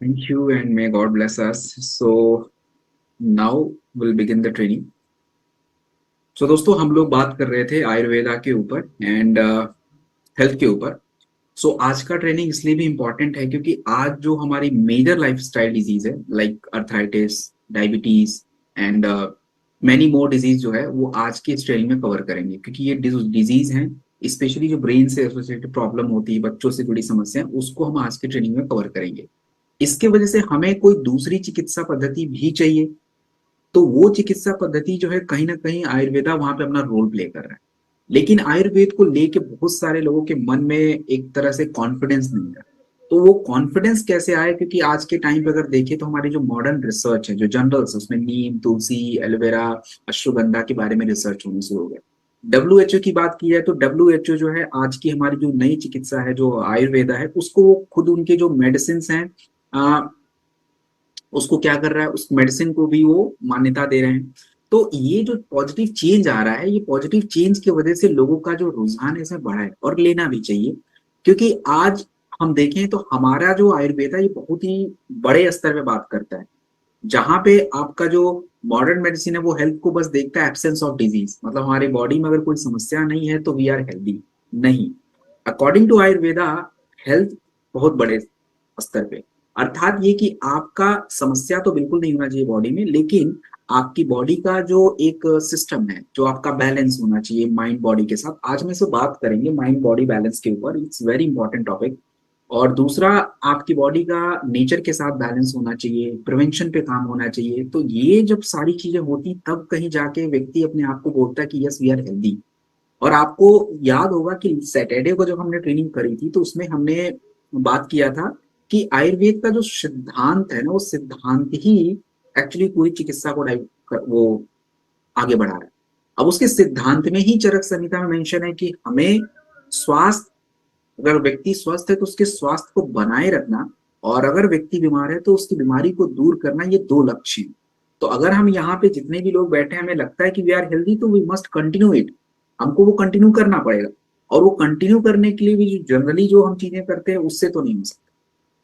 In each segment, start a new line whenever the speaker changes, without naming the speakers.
Thank you and may God bless us. So now we'll begin the training. So दोस्तों हम लोग बात कर रहे थे आयुर्वेदा के ऊपर एंड हेल्थ के ऊपर। सो आज का ट्रेनिंग इसलिए भी इम्पोर्टेंट है क्योंकि आज जो हमारी मेजर लाइफस्टाइल डिजीज है like arthritis, diabetes and many more disease जो है वो आज की इस ट्रेनिंग में कवर करेंगे क्योंकि ये डिजीज हैं। स्पेशली जो ब्रेन से एसोसिएटेड प्रॉब्लम होती है, बच्चों से जुड़ी समस्या है, उसको हम आज की ट्रेनिंग में कवर करेंगे। इसके वजह से हमें कोई दूसरी चिकित्सा पद्धति भी चाहिए, तो वो चिकित्सा पद्धति जो है कहीं ना कहीं आयुर्वेदा वहां पे अपना रोल प्ले कर रहा है। लेकिन आयुर्वेद को लेके बहुत सारे लोगों के मन में एक तरह से कॉन्फिडेंस नहीं है। तो वो कॉन्फिडेंस कैसे आए? क्योंकि आज के टाइम पे अगर देखें तो हमारी जो मॉडर्न रिसर्च है, जो जर्नल्स, उसमें नीम, तुलसी, एलोवेरा, अश्वगंधा के बारे में रिसर्च होनी शुरू हो गया। डब्ल्यू की बात की जाए तो डब्ल्यू जो है आज की हमारी जो नई चिकित्सा है, जो आयुर्वेदा है, उसको वो खुद उनके जो मेडिसिन हैं उसको क्या कर रहा है, उस मेडिसिन को भी वो मान्यता दे रहे हैं। तो ये जो पॉजिटिव चेंज आ रहा है, ये पॉजिटिव चेंज की वजह से लोगों का जो रुझान है इसमें बढ़ा है और लेना भी चाहिए। क्योंकि आज हम देखें तो हमारा जो आयुर्वेद है ये बहुत ही बड़े स्तर पे बात करता है। जहां पे आपका जो मॉडर्न मेडिसिन है वो हेल्थ को बस देखता है एब्सेंस ऑफ डिजीज, मतलब हमारी बॉडी में अगर कोई समस्या नहीं है तो वी आर हेल्दी। नहीं, अकॉर्डिंग टू आयुर्वेदा हेल्थ बहुत बड़े स्तर पे, अर्थात ये कि आपका समस्या तो बिल्कुल नहीं होना चाहिए बॉडी में, लेकिन आपकी बॉडी का जो एक सिस्टम है, जो आपका बैलेंस होना चाहिए माइंड बॉडी के साथ। आज हम इससे बात करेंगे माइंड बॉडी बैलेंस के ऊपर, इट्स वेरी इंपॉर्टेंट टॉपिक। और दूसरा, आपकी बॉडी का नेचर के साथ बैलेंस होना चाहिए, प्रिवेंशन पे काम होना चाहिए। तो ये जब सारी चीजें होती तब कहीं जाके व्यक्ति अपने आप को बोलता है कि यस वी आर हेल्दी। और आपको याद होगा कि सैटरडे को जब हमने ट्रेनिंग करी थी तो उसमें हमने बात किया था कि आयुर्वेद का जो सिद्धांत है ना, वो सिद्धांत ही एक्चुअली पूरी चिकित्सा को वो आगे बढ़ा रहा है। अब उसके सिद्धांत में ही चरक संहिता में मेंशन है कि हमें स्वास्थ्य, अगर व्यक्ति स्वस्थ है तो उसके स्वास्थ्य को बनाए रखना, और अगर व्यक्ति बीमार है तो उसकी बीमारी को दूर करना, ये दो लक्ष्य हैं। तो अगर हम यहाँ पे जितने भी लोग बैठे हैं हमें लगता है कि वी आर हेल्दी, तो वी मस्ट कंटिन्यू इट। हमको वो कंटिन्यू करना पड़ेगा। और वो कंटिन्यू करने के लिए भी जो जनरली जो हम चीजें करते हैं उससे तो नहीं हो सकता।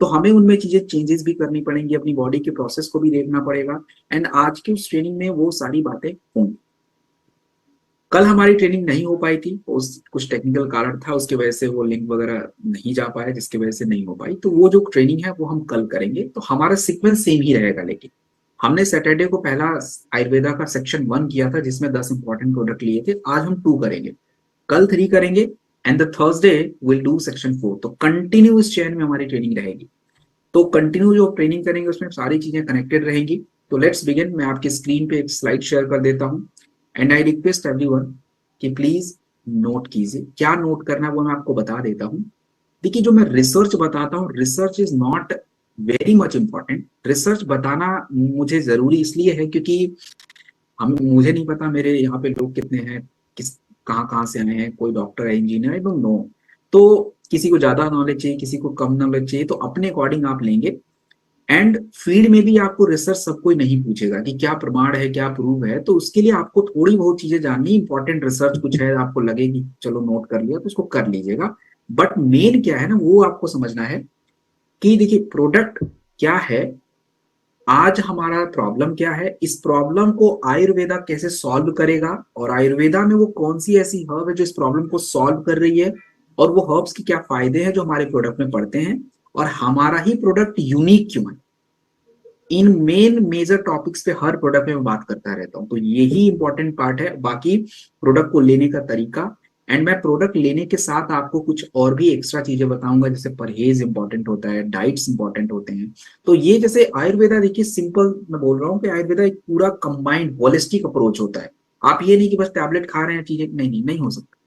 तो हमें उनमें चीजें चेंजेस भी करनी पड़ेंगी, अपनी बॉडी के प्रोसेस को भी देखना पड़ेगा। एंड आज की उस ट्रेनिंग में वो सारी बातें होंगी। कल हमारी ट्रेनिंग नहीं हो पाई थी, उस कुछ टेक्निकल कारण था, उसकी वजह से वो लिंक वगैरह नहीं जा पाया, जिसकी वजह से नहीं हो पाई। तो वो जो ट्रेनिंग है वो हम कल करेंगे। तो हमारा सीक्वेंस सेम ही रहेगा, लेकिन हमने सैटरडे को पहला आयुर्वेदा का सेक्शन 1 किया था जिसमें 10 इंपॉर्टेंट प्रोडक्ट लिए थे। आज हम 2 करेंगे, कल 3 करेंगे, and the Thursday will do section 4। तो कंटिन्यू इस चेन में हमारी ट्रेनिंग रहेगी। तो कंटिन्यू जो ट्रेनिंग करेंगे उसमें सारी चीजें कनेक्टेड रहेंगी। तो लेट्स बिगिन। मैं आपकी स्क्रीन पे एक स्लाइड शेयर कर देता हूँ एंड आई रिक्वेस्ट एवरीवन कि प्लीज नोट कीजिए। क्या नोट करना है वो मैं आपको बता देता हूँ। देखिए, जो मैं रिसर्च बताता हूँ, research is not very much important. Research बताना मुझे जरूरी इसलिए है क्योंकि हम, मुझे नहीं पता मेरे यहाँ पे लोग कितने हैं, किस कहाँ कहाँ से आए हैं, कोई डॉक्टर है, इंजीनियर, आई डोंट नो। तो किसी को ज्यादा नॉलेज चाहिए, किसी को कम नॉलेज चाहिए, तो अपने अकॉर्डिंग आप लेंगे। एंड फील्ड में भी आपको रिसर्च सब कोई नहीं पूछेगा कि क्या प्रमाण है, क्या प्रूव है। तो उसके लिए आपको थोड़ी बहुत चीजें जाननी, इंपॉर्टेंट रिसर्च कुछ है आपको लगेगी चलो नोट कर लिया तो उसको कर लीजिएगा। बट मेन क्या है ना, वो आपको समझना है कि देखिए प्रोडक्ट क्या है, आज हमारा प्रॉब्लम क्या है, इस प्रॉब्लम को आयुर्वेदा कैसे सॉल्व करेगा, और आयुर्वेदा में वो कौन सी ऐसी हर्ब है जो इस प्रॉब्लम को सॉल्व कर रही है, और वो हर्ब्स की क्या फायदे हैं जो हमारे प्रोडक्ट में पड़ते हैं, और हमारा ही प्रोडक्ट यूनिक क्यों है। इन मेन मेजर टॉपिक्स पे हर प्रोडक्ट में मैं बात करता रहता हूँ। तो यही इंपॉर्टेंट पार्ट है। बाकी प्रोडक्ट को लेने का तरीका, एंड मैं प्रोडक्ट लेने के साथ आपको कुछ और भी एक्स्ट्रा चीजें बताऊंगा, जैसे परहेज इंपॉर्टेंट होता है, डाइट्स इंपॉर्टेंट होते हैं। तो ये जैसे आयुर्वेदा, देखिए सिंपल मैं बोल रहा हूँ कि आयुर्वेदा एक पूरा कंबाइंड होलिस्टिक अप्रोच होता है। आप ये नहीं कि बस टैबलेट खा रहे हैं चीजें, नहीं नहीं, नहीं हो सकता।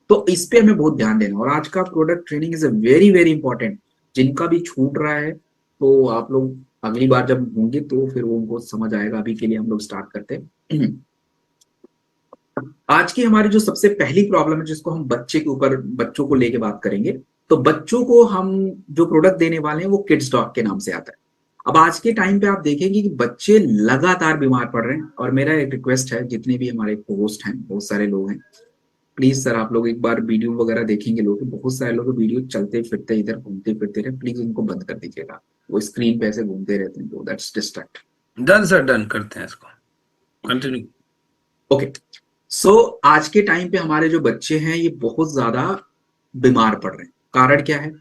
तो इस पे हमें बहुत ध्यान देना। और आज का product training is a very very important. जिनका भी छूट रहा है तो आप लोग अगली बार जब होंगे तो फिर वो उनको समझ आएगा। अभी के लिए हम लोग स्टार्ट करते हैं। आज की हमारी जो सबसे पहली प्रॉब्लम है, जिसको हम बच्चे के ऊपर, बच्चों को लेके बात करेंगे। तो बच्चों को हम जो प्रोडक्ट देने वाले हैं वो किड्स डॉग के नाम से आता है। अब आज के टाइम पे आप देखेंगे कि बच्चे लगातार बीमार पड़ रहे हैं। और मेरा एक रिक्वेस्ट है, जितने भी हमारे होस्ट हैं, बहुत सारे लोग हैं, प्लीज सर आप लोग एक बार वीडियो वगैरह देखेंगे लोग, बहुत सारे लोग वीडियो चलते फिरते इधर घूमते फिरते रहे, प्लीज उनको बंद कर दीजिएगा। वो स्क्रीन पे ऐसे घूमते रहते हैं, तो that's distract.
Done sir, done करते हैं इसको, कंटिन्यू।
ओके, सो आज के टाइम पे हमारे जो बच्चे हैं ये बहुत ज्यादा बीमार पड़ रहे हैं। कारण क्या है?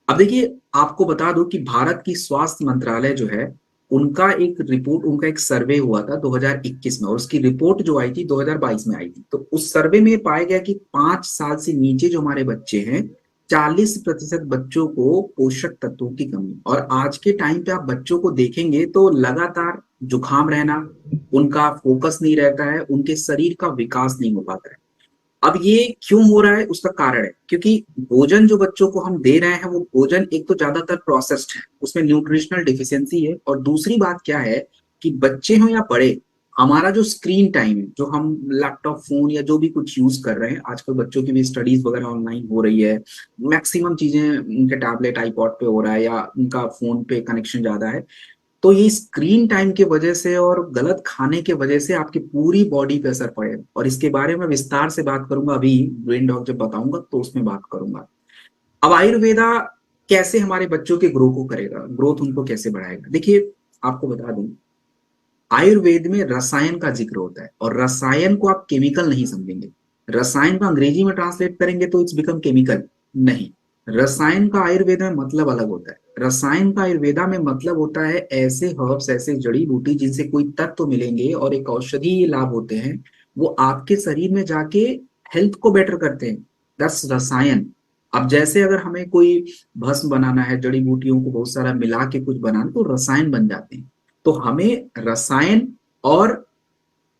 अब देखिए, आपको बता दूं कि भारत की स्वास्थ्य मंत्रालय जो है, उनका एक रिपोर्ट, उनका एक सर्वे हुआ था 2021 में, और उसकी रिपोर्ट जो आई थी 2022 में आई थी। तो उस सर्वे में पाया गया कि 5 साल से नीचे जो हमारे बच्चे हैं, 40% बच्चों को पोषक तत्वों की कमी। और आज के टाइम पे आप बच्चों को देखेंगे तो लगातार जुकाम रहना, उनका फोकस नहीं रहता है, उनके शरीर का विकास नहीं हो पाता है। अब ये क्यों हो रहा है, उसका कारण है क्योंकि भोजन जो बच्चों को हम दे रहे हैं, वो भोजन एक तो ज्यादातर प्रोसेस्ड है, उसमें न्यूट्रिशनल डिफिशियंसी है। और दूसरी बात क्या है कि बच्चे हो या बड़े, हमारा जो स्क्रीन टाइम है, जो हम लैपटॉप, फोन या जो भी कुछ यूज कर रहे हैं, आजकल बच्चों की भी स्टडीज वगैरह ऑनलाइन हो रही है, मैक्सिमम चीजें उनके टैबलेट, आईपॉड पे हो रहा है, या उनका फोन पे कनेक्शन ज्यादा है। तो ये स्क्रीन टाइम की वजह से और गलत खाने की वजह से आपकी पूरी बॉडी पे असर पड़ेगा, और इसके बारे में विस्तार से बात करूंगा अभी, ब्रेन डॉग जब बताऊंगा तो उसमें बात करूंगा। अब आयुर्वेदा कैसे हमारे बच्चों के ग्रो को करेगा, ग्रोथ उनको कैसे बढ़ाएगा? देखिए, आपको बता दूं, आयुर्वेद में रसायन का जिक्र होता है, और रसायन को आप केमिकल नहीं समझेंगे। रसायन को अंग्रेजी में ट्रांसलेट करेंगे तो इट्स बिकम केमिकल। नहीं, रसायन का आयुर्वेद में मतलब अलग होता है। रसायन का आयुर्वेदा में मतलब होता है ऐसे हर्ब्स, ऐसे जड़ी बूटी जिनसे कोई तत्व मिलेंगे और एक औषधीय लाभ होते हैं, वो आपके शरीर में जाके हेल्थ को बेटर करते हैं। दस रसायन। अब जैसे अगर हमें कोई भस्म बनाना है, जड़ी बूटियों को बहुत सारा मिला के कुछ बनाना, तो रसायन बन जाते हैं। तो हमें रसायन, और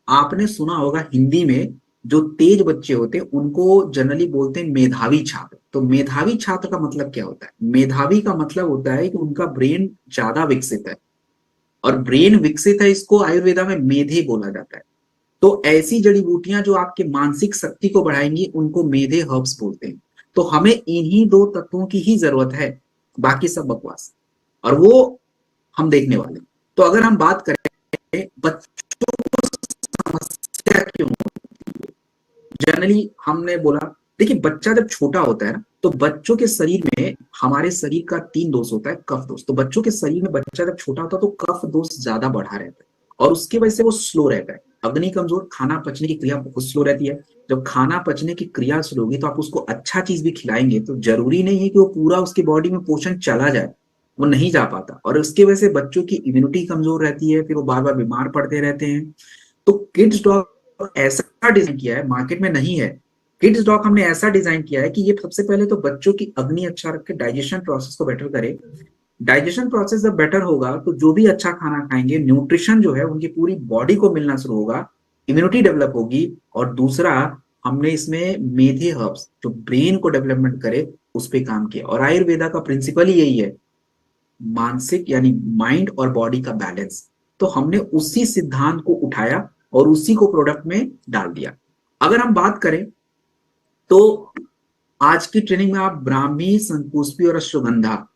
आपने सुना होगा हिंदी में जो तेज बच्चे होते हैं उनको जनरली बोलते हैं मेधावी छात्र। तो मेधावी छात्र का मतलब क्या होता है? मेधावी का मतलब होता है कि उनका ब्रेन ज्यादा विकसित है, और ब्रेन विकसित है, इसको आयुर्वेदा में मेधे बोला जाता है। तो ऐसी जड़ी बूटियां जो आपके मानसिक शक्ति को बढ़ाएंगी, उनको मेधे हर्ब्स बोलते हैं। तो हमें इन्हीं दो तत्वों की ही जरूरत है, बाकी सब बकवास, और वो हम देखने वाले हैं। तो अगर हम बात करें बच्चों को समस्या क्यों, जनरली हमने बोला, देखिए बच्चा जब छोटा होता है ना, तो बच्चों के शरीर में, हमारे शरीर का 3 दोष होता है, कफ दोष। तो बच्चों के शरीर में बच्चा जब छोटा होता है तो कफ दोष ज्यादा बढ़ा रहता है, और उसकी वजह से वो स्लो रहता है, अग्नि कमजोर, खाना पचने की क्रिया बहुत स्लो रहती है। जब खाना पचने की क्रिया स्लो होगी तो आप उसको अच्छा चीज भी खिलाएंगे, तो जरूरी नहीं है कि वो पूरा उसकी बॉडी में पोषण चला जाए, वो नहीं जा पाता, और उसकी वजह से बच्चों की इम्यूनिटी कमजोर रहती है, फिर वो बार बार बीमार पड़ते रहते हैं। तो किड्स डॉग ऐसा डिजाइन किया है, मार्केट में नहीं है। किड्स डॉग हमने ऐसा डिजाइन किया है कि ये सबसे पहले तो बच्चों की अग्नि अच्छा रख के डाइजेशन प्रोसेस को बेटर करे। डाइजेशन प्रोसेस जब बेटर होगा तो जो भी अच्छा खाना खाएंगे, न्यूट्रिशन जो है उनकी पूरी बॉडी को मिलना शुरू होगा, इम्यूनिटी डेवलप होगी। और दूसरा, हमने इसमें मेधे हर्ब्स जो ब्रेन को डेवलपमेंट करे, उस पर काम किया। और आयुर्वेदा का प्रिंसिपल ही यही है, मानसिक यानी माइंड और बॉडी का बैलेंस। तो हमने उसी सिद्धांत को उठाया और उसी को प्रोडक्ट में डाल दिया। अगर हम बात करें तो आज की ट्रेनिंग में आप ब्राह्मी, शंकुष्पी और अश्वगंधा,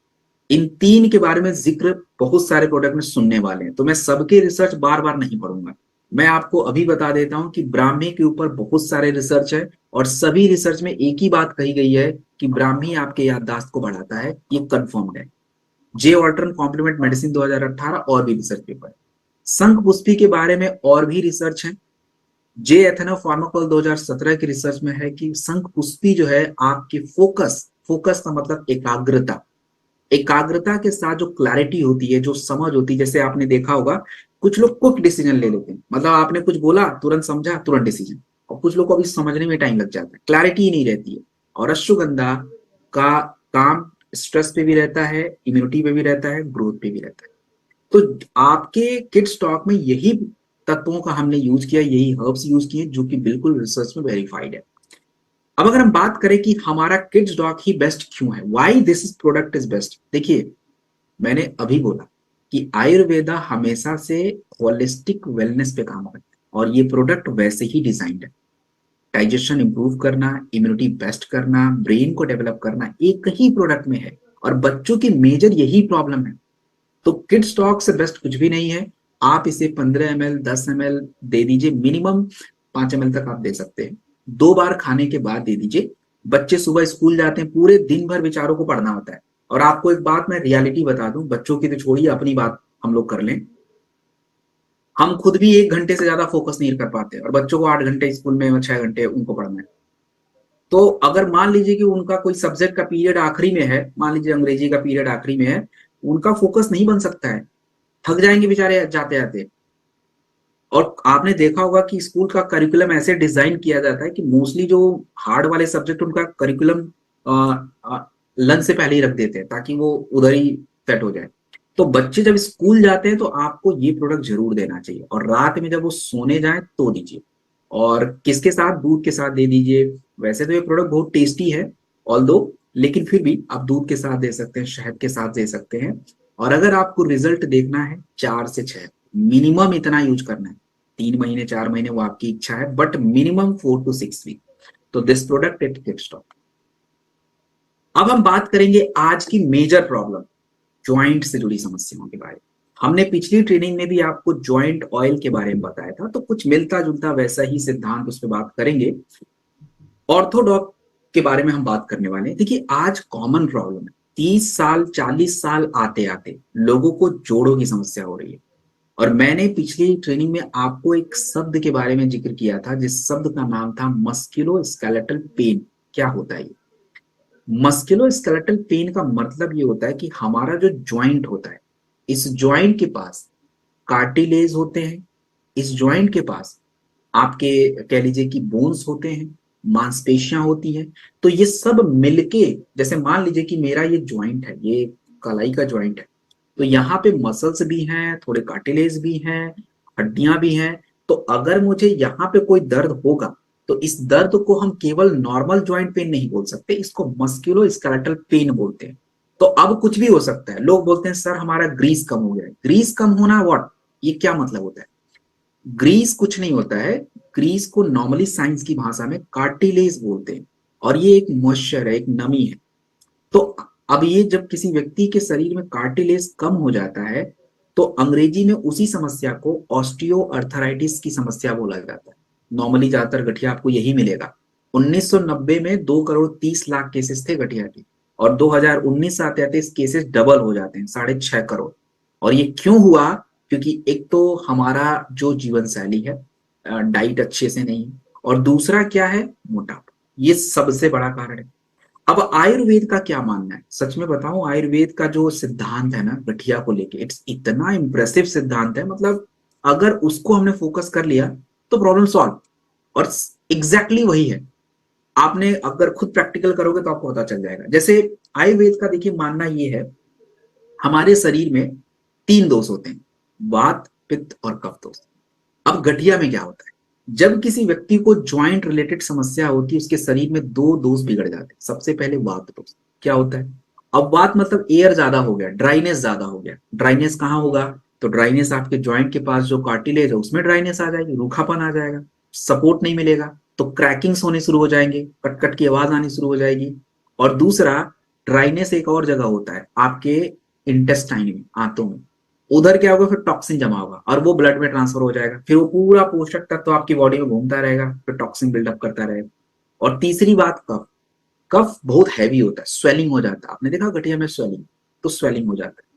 इन तीन के बारे में जिक्र बहुत सारे प्रोडक्ट में सुनने वाले हैं, तो मैं सबके रिसर्च बार बार नहीं पढ़ूंगा। मैं आपको अभी बता देता हूं कि ब्राह्मी के ऊपर बहुत सारे रिसर्च है, और सभी रिसर्च में एक ही बात कही गई है कि ब्राह्मी आपके याददाश्त को बढ़ाता है, ये कंफर्म्ड है। जे ऑल्टरन कॉम्प्लीमेंट मेडिसिन 2018 और भी रिसर्च पेपर। शंख पुष्पी के बारे में और भी रिसर्च है। जे एथेनो फार्माकोल 2017 की रिसर्च में है कि शंख पुष्पी जो है आपकी फोकस, फोकस का मतलब एकाग्रता, एकाग्रता के साथ जो क्लैरिटी होती है, जो समझ होती है, जैसे आपने देखा होगा कुछ लोग क्विक डिसीजन ले लेते हैं, मतलब आपने कुछ बोला तुरंत समझा तुरंत डिसीजन, और कुछ लोग को अभी समझने में टाइम लग जाता है, क्लैरिटी ही नहीं रहती है। और अश्वगंधा का काम स्ट्रेस पे भी रहता है, इम्यूनिटी पे भी रहता है, ग्रोथ पे भी रहता है। तो आपके किड स्टॉक में यही तत्वों का हमने यूज किया, यही हर्ब्स यूज किए जो कि बिल्कुल रिसर्च में वेरीफाइड है। अब अगर हम बात करें कि हमारा किड्स डॉग ही बेस्ट क्यों है, why this product is best, देखिए मैंने अभी बोला कि आयुर्वेदा हमेशा से होलिस्टिक वेलनेस पे काम करता है, और ये प्रोडक्ट वैसे ही डिजाइंड है। डाइजेशन इंप्रूव करना, इम्यूनिटी बेस्ट करना, ब्रेन को डेवलप करना, एक ही प्रोडक्ट में है। और बच्चों की मेजर यही प्रॉब्लम है। तो किड स्टॉक से बेस्ट कुछ भी नहीं है। आप इसे 15 ml 10 ml दे दीजिए, मिनिमम 5 ml तक आप दे सकते हैं। 2 बार खाने के बाद दे दीजिए। बच्चे सुबह स्कूल जाते हैं, पूरे दिन भर बेचारों को पढ़ना होता है, और आपको एक बात मैं रियलिटी बता दूं, बच्चों की तो छोड़िए, अपनी बात हम लोग कर लें। हम खुद भी 1 घंटे से ज्यादा फोकस नहीं कर पाते, और बच्चों को 8 घंटे स्कूल में 6 घंटे उनको पढ़ना है। तो अगर मान लीजिए कि उनका कोई सब्जेक्ट का पीरियड आखिरी में है, मान लीजिए अंग्रेजी का पीरियड आखिरी में है, उनका फोकस नहीं बन सकता है, थक जाएंगे बेचारे जाते जाते। और आपने देखा होगा कि स्कूल का करिकुलम ऐसे डिजाइन किया जाता है कि मोस्टली जो हार्ड वाले सब्जेक्ट, उनका करिकुलम लंच से पहले ही रख देते हैं ताकि वो उधर ही सेट हो जाए। तो बच्चे जब स्कूल जाते हैं तो आपको ये प्रोडक्ट जरूर देना चाहिए, और रात में जब वो सोने जाए तो दीजिए। और किसके साथ? दूध के साथ दे दीजिए। वैसे तो ये प्रोडक्ट बहुत टेस्टी है ऑल दो, लेकिन फिर भी आप दूध के साथ दे सकते हैं, शहद के साथ दे सकते हैं। और अगर आपको रिजल्ट देखना है 4 से 6, मिनिमम इतना यूज करना है। 3 महीने 4 महीने वो आपकी इच्छा है, बट मिनिमम 4 to 6 वीक। तो this product it kid stop. अब हम बात करेंगे आज की मेजर प्रॉब्लम, ज्वाइंट से जुड़ी समस्याओं के बारे में। हमने पिछली ट्रेनिंग में भी आपको ज्वाइंट ऑयल के बारे में बताया था, तो कुछ मिलता जुलता वैसा ही सिद्धांत उस पर बात करेंगे। ऑर्थोडॉक के बारे में हम बात करने वाले हैं। देखिए आज कॉमन प्रॉब्लम है, 30 साल 40 साल आते आते लोगों को जोड़ों की समस्या हो रही है। और मैंने पिछली ट्रेनिंग में आपको एक शब्द के बारे में जिक्र किया था, जिस शब्द का नाम था मस्कुलो स्केलेटल पेन। क्या होता है ये? मस्कुलो स्केलेटल पेन का मतलब ये होता है कि हमारा जो ज्वाइंट होता है, इस ज्वाइंट के पास कार्टिलेज होते हैं, इस ज्वाइंट के पास आपके कह लीजिए कि बोन्स होते हैं, मांसपेशियां होती हैं। तो ये सब मिलके, जैसे मान लीजिए कि मेरा ये ज्वाइंट है, ये कलाई का ज्वाइंट है, तो यहाँ पे मसल्स भी हैं, थोड़े कार्टिलेज भी हैं, हड्डियां भी हैं। तो अगर मुझे यहाँ पे कोई दर्द होगा, तो इस दर्द को हम केवल नॉर्मल ज्वाइंट पेन नहीं बोल सकते, इसको मस्कुलो स्केलेटल पेन बोलते हैं। तो अब कुछ भी हो सकता है। लोग बोलते हैं सर हमारा ग्रीस कम हो गया है। ग्रीस कम होना व्हाट? ये क्या मतलब होता है? ग्रीस कुछ नहीं होता है। ग्रीस को नॉर्मली साइंस की भाषा में कार्टिलेज बोलते हैं, और ये एक मॉइस्चर है, एक नमी है। तो अब ये जब किसी व्यक्ति के शरीर में कार्टिलेज कम हो जाता है, तो अंग्रेजी में उसी समस्या को ऑस्टियो अर्थराइटिस की समस्या बोला जाता है। नॉर्मली ज्यादातर गठिया आपको यही मिलेगा। 1990 में 2 करोड़ 30 लाख केसेस थे गठिया के, और 2019 आते आते इस केसेस डबल हो जाते हैं, 6.5 करोड़। और ये क्यों हुआ? क्योंकि एक तो हमारा जो जीवन शैली है, डाइट अच्छे से नहीं है, और दूसरा क्या है? मोटापा। ये सबसे बड़ा कारण है। अब आयुर्वेद का क्या मानना है? सच में बताऊं, आयुर्वेद का जो सिद्धांत है ना गठिया को लेके, इट्स इतना इंप्रेसिव सिद्धांत है। मतलब अगर उसको हमने फोकस कर लिया तो प्रॉब्लम सॉल्व। और एग्जैक्टली वही है। आपने अगर खुद प्रैक्टिकल करोगे तो आपको पता चल जाएगा। जैसे आयुर्वेद का देखिए मानना ये है, हमारे शरीर में 3 दोष होते हैं, वात पित्त और कफ दोष। अब गठिया में क्या होता है? जब किसी व्यक्ति को ज्वाइंट रिलेटेड समस्या होती है, उसके शरीर में 2 दोष बिगड़ जाते हैं। सबसे पहले वात दोष। क्या होता है? अब वात मतलब एयर ज्यादा हो गया, ड्राइनेस ज्यादा हो गया। ड्राइनेस कहाँ होगा? तो ड्राइनेस आपके ज्वाइंट के पास जो कार्टिलेज है उसमें ड्राइनेस आ जाएगी, रूखापन आ जाएगा, सपोर्ट नहीं मिलेगा, तो क्रैकिंग्स होने शुरू हो जाएंगे, कट कट की आवाज आनी शुरू हो जाएगी। और दूसरा, ड्राइनेस एक और जगह होता है आपके इंटेस्टाइन में, आंतों में। उधर क्या होगा? फिर टॉक्सिन जमा होगा और वो ब्लड में ट्रांसफर हो जाएगा, फिर वो पूरा पोषक तत्व तो आपकी बॉडी में घूमता रहेगा, फिर टॉक्सिन बिल्डअप करता रहेगा। और तीसरी बात, कफ। कफ बहुत हैवी होता है, स्वेलिंग हो जाता है। आपने देखा गठिया में स्वेलिंग, तो स्वेलिंग हो जाता है।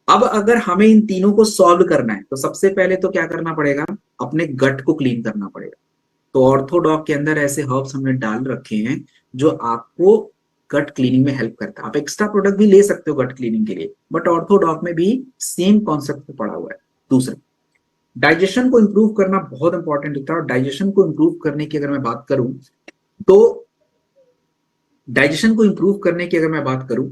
अब अगर हमें इन तीनों को सॉल्व करना है, तो सबसे पहले तो क्या करना पड़ेगा? अपने गट को क्लीन करना पड़ेगा। तो ऑर्थोडॉक के अंदर ऐसे हर्ब्स हमने डाल रखे हैं जो आपको गट क्लीनिंग में हेल्प करता है। आप एक्स्ट्रा प्रोडक्ट भी ले सकते हो गट क्लीनिंग के लिए, बट ऑर्थोडॉक में भी सेम कॉन्सेप्ट पड़ा हुआ है। दूसरा, डाइजेशन को इंप्रूव करना बहुत इंपॉर्टेंट होता है। और डाइजेशन को इंप्रूव करने की अगर मैं बात करूं, तो डाइजेशन को इंप्रूव करने की अगर मैं बात करूं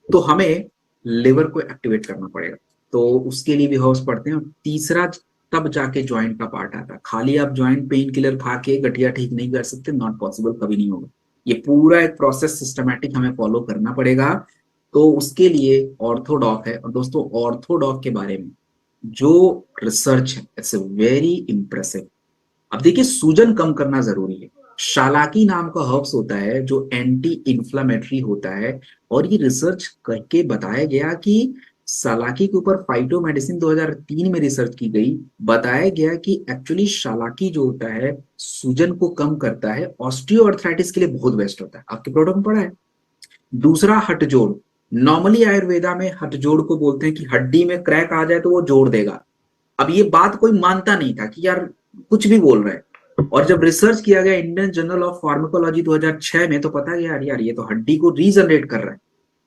तो हमें लिवर को एक्टिवेट करना पड़ेगा। तो उसके लिए भी हर्ब्स पड़ते हैं। और तीसरा, तब जाके ज्वाइंट का पार्ट आता है। खाली आप ज्वाइंट पेन किलर खा के गठिया ठीक नहीं कर सकते, नॉट पॉसिबल, कभी नहीं होगा। ये पूरा एक प्रोसेस सिस्टमैटिक हमें फॉलो करना पड़ेगा। तो उसके लिए ऑर्थोडॉक है। और दोस्तों ऑर्थोडॉक के बारे में जो रिसर्च है, इट्स वेरी इंप्रेसिव। अब देखिए, सूजन कम करना जरूरी है। शालाकी नाम का हर्ब्स होता है जो एंटी इंफ्लामेटरी होता है। और ये रिसर्च करके बताया गया कि शालाकी के ऊपर फाइटो मेडिसिन 2003 में रिसर्च की गई। बताया गया कि एक्चुअली शालाकी जो होता है सूजन को कम करता है, ऑस्टियोआर्थराइटिस के लिए बहुत बेस्ट होता है। आपके प्रोडक्ट में पड़ा है। दूसरा, हटजोड़। नॉर्मली आयुर्वेदा में हथजोड़ को बोलते हैं कि हड्डी में क्रैक आ जाए तो वो जोड़ देगा। अब ये बात कोई मानता नहीं था कि यार कुछ भी बोल रहे हैं। और जब रिसर्च किया गया इंडियन जर्नल ऑफ फार्माकोलॉजी 2006 में, तो पता गया यार ये तो हड्डी को रीजनरेट कर रहा है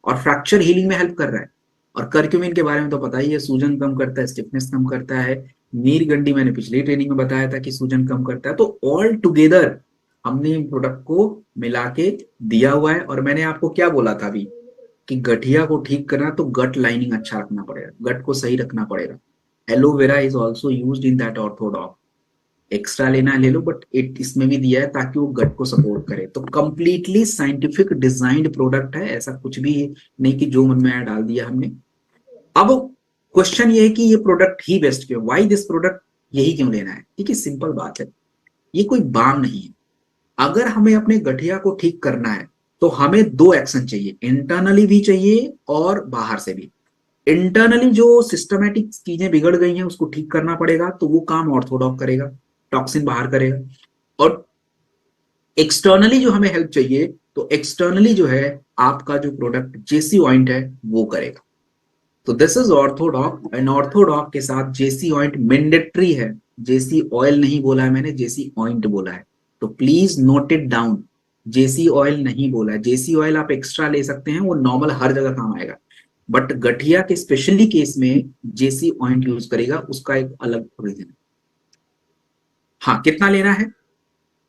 और फ्रैक्चर हीलिंग में हेल्प कर रहा है। और कर्क्यूमिन के बारे में तो पता ही है, सूजन कम करता है, स्टिफनेस कम करता है। नीरगंडी मैंने पिछली ट्रेनिंग में बताया था कि सूजन कम करता है। तो ऑल टुगेदर हमने प्रोडक्ट को मिला के दिया हुआ है। और मैंने आपको क्या बोला था अभी कि गठिया को ठीक करना तो गट लाइनिंग अच्छा रखना पड़ेगा, गट को सही रखना पड़ेगा। Aloe vera is also use in that orthodox. Extra लेना है ले लो, बट इट इसमें भी दिया है ताकि वो गट को सपोर्ट करे। तो कंप्लीटली साइंटिफिक डिजाइंड प्रोडक्ट है, ऐसा कुछ भी नहीं कि जो मन में आया डाल दिया हमने। अब क्वेश्चन ये है कि ये प्रोडक्ट ही बेस्ट क्यों, वाई दिस प्रोडक्ट, यही क्यों लेना है। ठीक है, सिंपल बात है, ये कोई बाम नहीं है। अगर हमें अपने गठिया को ठीक करना है तो हमें दो एक्शन चाहिए, इंटरनली भी चाहिए और बाहर से भी। इंटरनली जो सिस्टमेटिक चीजें बिगड़ गई हैं उसको ठीक करना पड़ेगा, तो वो काम ऑर्थोडॉक करेगा, टॉक्सिन बाहर करेगा। और एक्सटर्नली जो हमें हेल्प चाहिए, तो एक्सटर्नली जो है आपका जो प्रोडक्ट जेसी ऑइंट है वो करेगा। तो this is orthodox and orthodox के साथ जेसी ऑइंट मैंडेटरी है। जेसी ऑयल नहीं बोला है मैंने, जेसी ऑइंट बोला है। तो प्लीज नोट इट डाउन, जेसी ऑयल नहीं बोला है। जेसी ऑयल आप एक्स्ट्रा ले सकते हैं, वो नॉर्मल हर जगह काम आएगा, बट गठिया के स्पेशली केस में जेसी ऑइंट यूज करेगा, उसका एक अलग रीजन है। हाँ, कितना लेना है?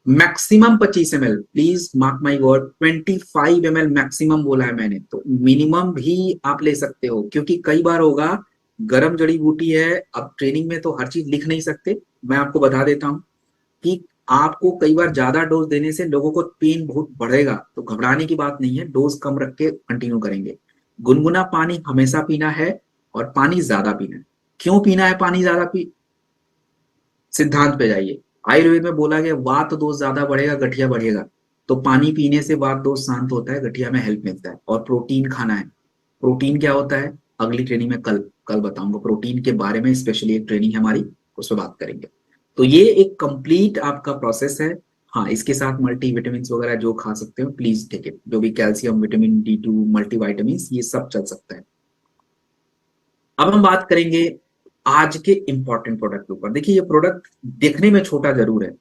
Maximum 25 ml, please mark my word, 25 ml maximum बोला है मैंने। तो मिनिमम भी आप ले सकते हो, क्योंकि कई बार होगा गरम जड़ी बूटी है। अब ट्रेनिंग में तो हर चीज लिख नहीं सकते, मैं आपको बता देता हूं कि आपको कई बार ज्यादा डोज देने से लोगों को पेन बहुत बढ़ेगा, तो घबराने की बात नहीं है, डोज कम रख के कंटिन्यू करेंगे। गुनगुना पानी हमेशा पीना है और पानी ज्यादा पीना है। क्यों पीना है पानी ज्यादा? सिद्धांत पे जाइए। आयुर्वेद में बोला गया वात दोष ज्यादा बढ़ेगा, गठिया बढ़ेगा। तो पानी पीने से वात दोष शांत होता है, गठिया में हेल्प मिलता है। और प्रोटीन खाना है। प्रोटीन क्या होता है अगली ट्रेनिंग में कल कल बताऊंगा, प्रोटीन के बारे में स्पेशली एक ट्रेनिंग है हमारी, उस पर बात करेंगे। तो ये एक कंप्लीट आपका प्रोसेस है। हाँ, इसके साथ मल्टी विटामिन वगैरह जो खा सकते हो प्लीज टेक इट, जो भी calcium, vitamin D2, multi vitamin, ये सब चल सकता है। अब हम बात करेंगे आज के इंपॉर्टेंट प्रोडक्ट के ऊपर। देखिए, ये प्रोडक्ट देखने में छोटा जरूर है,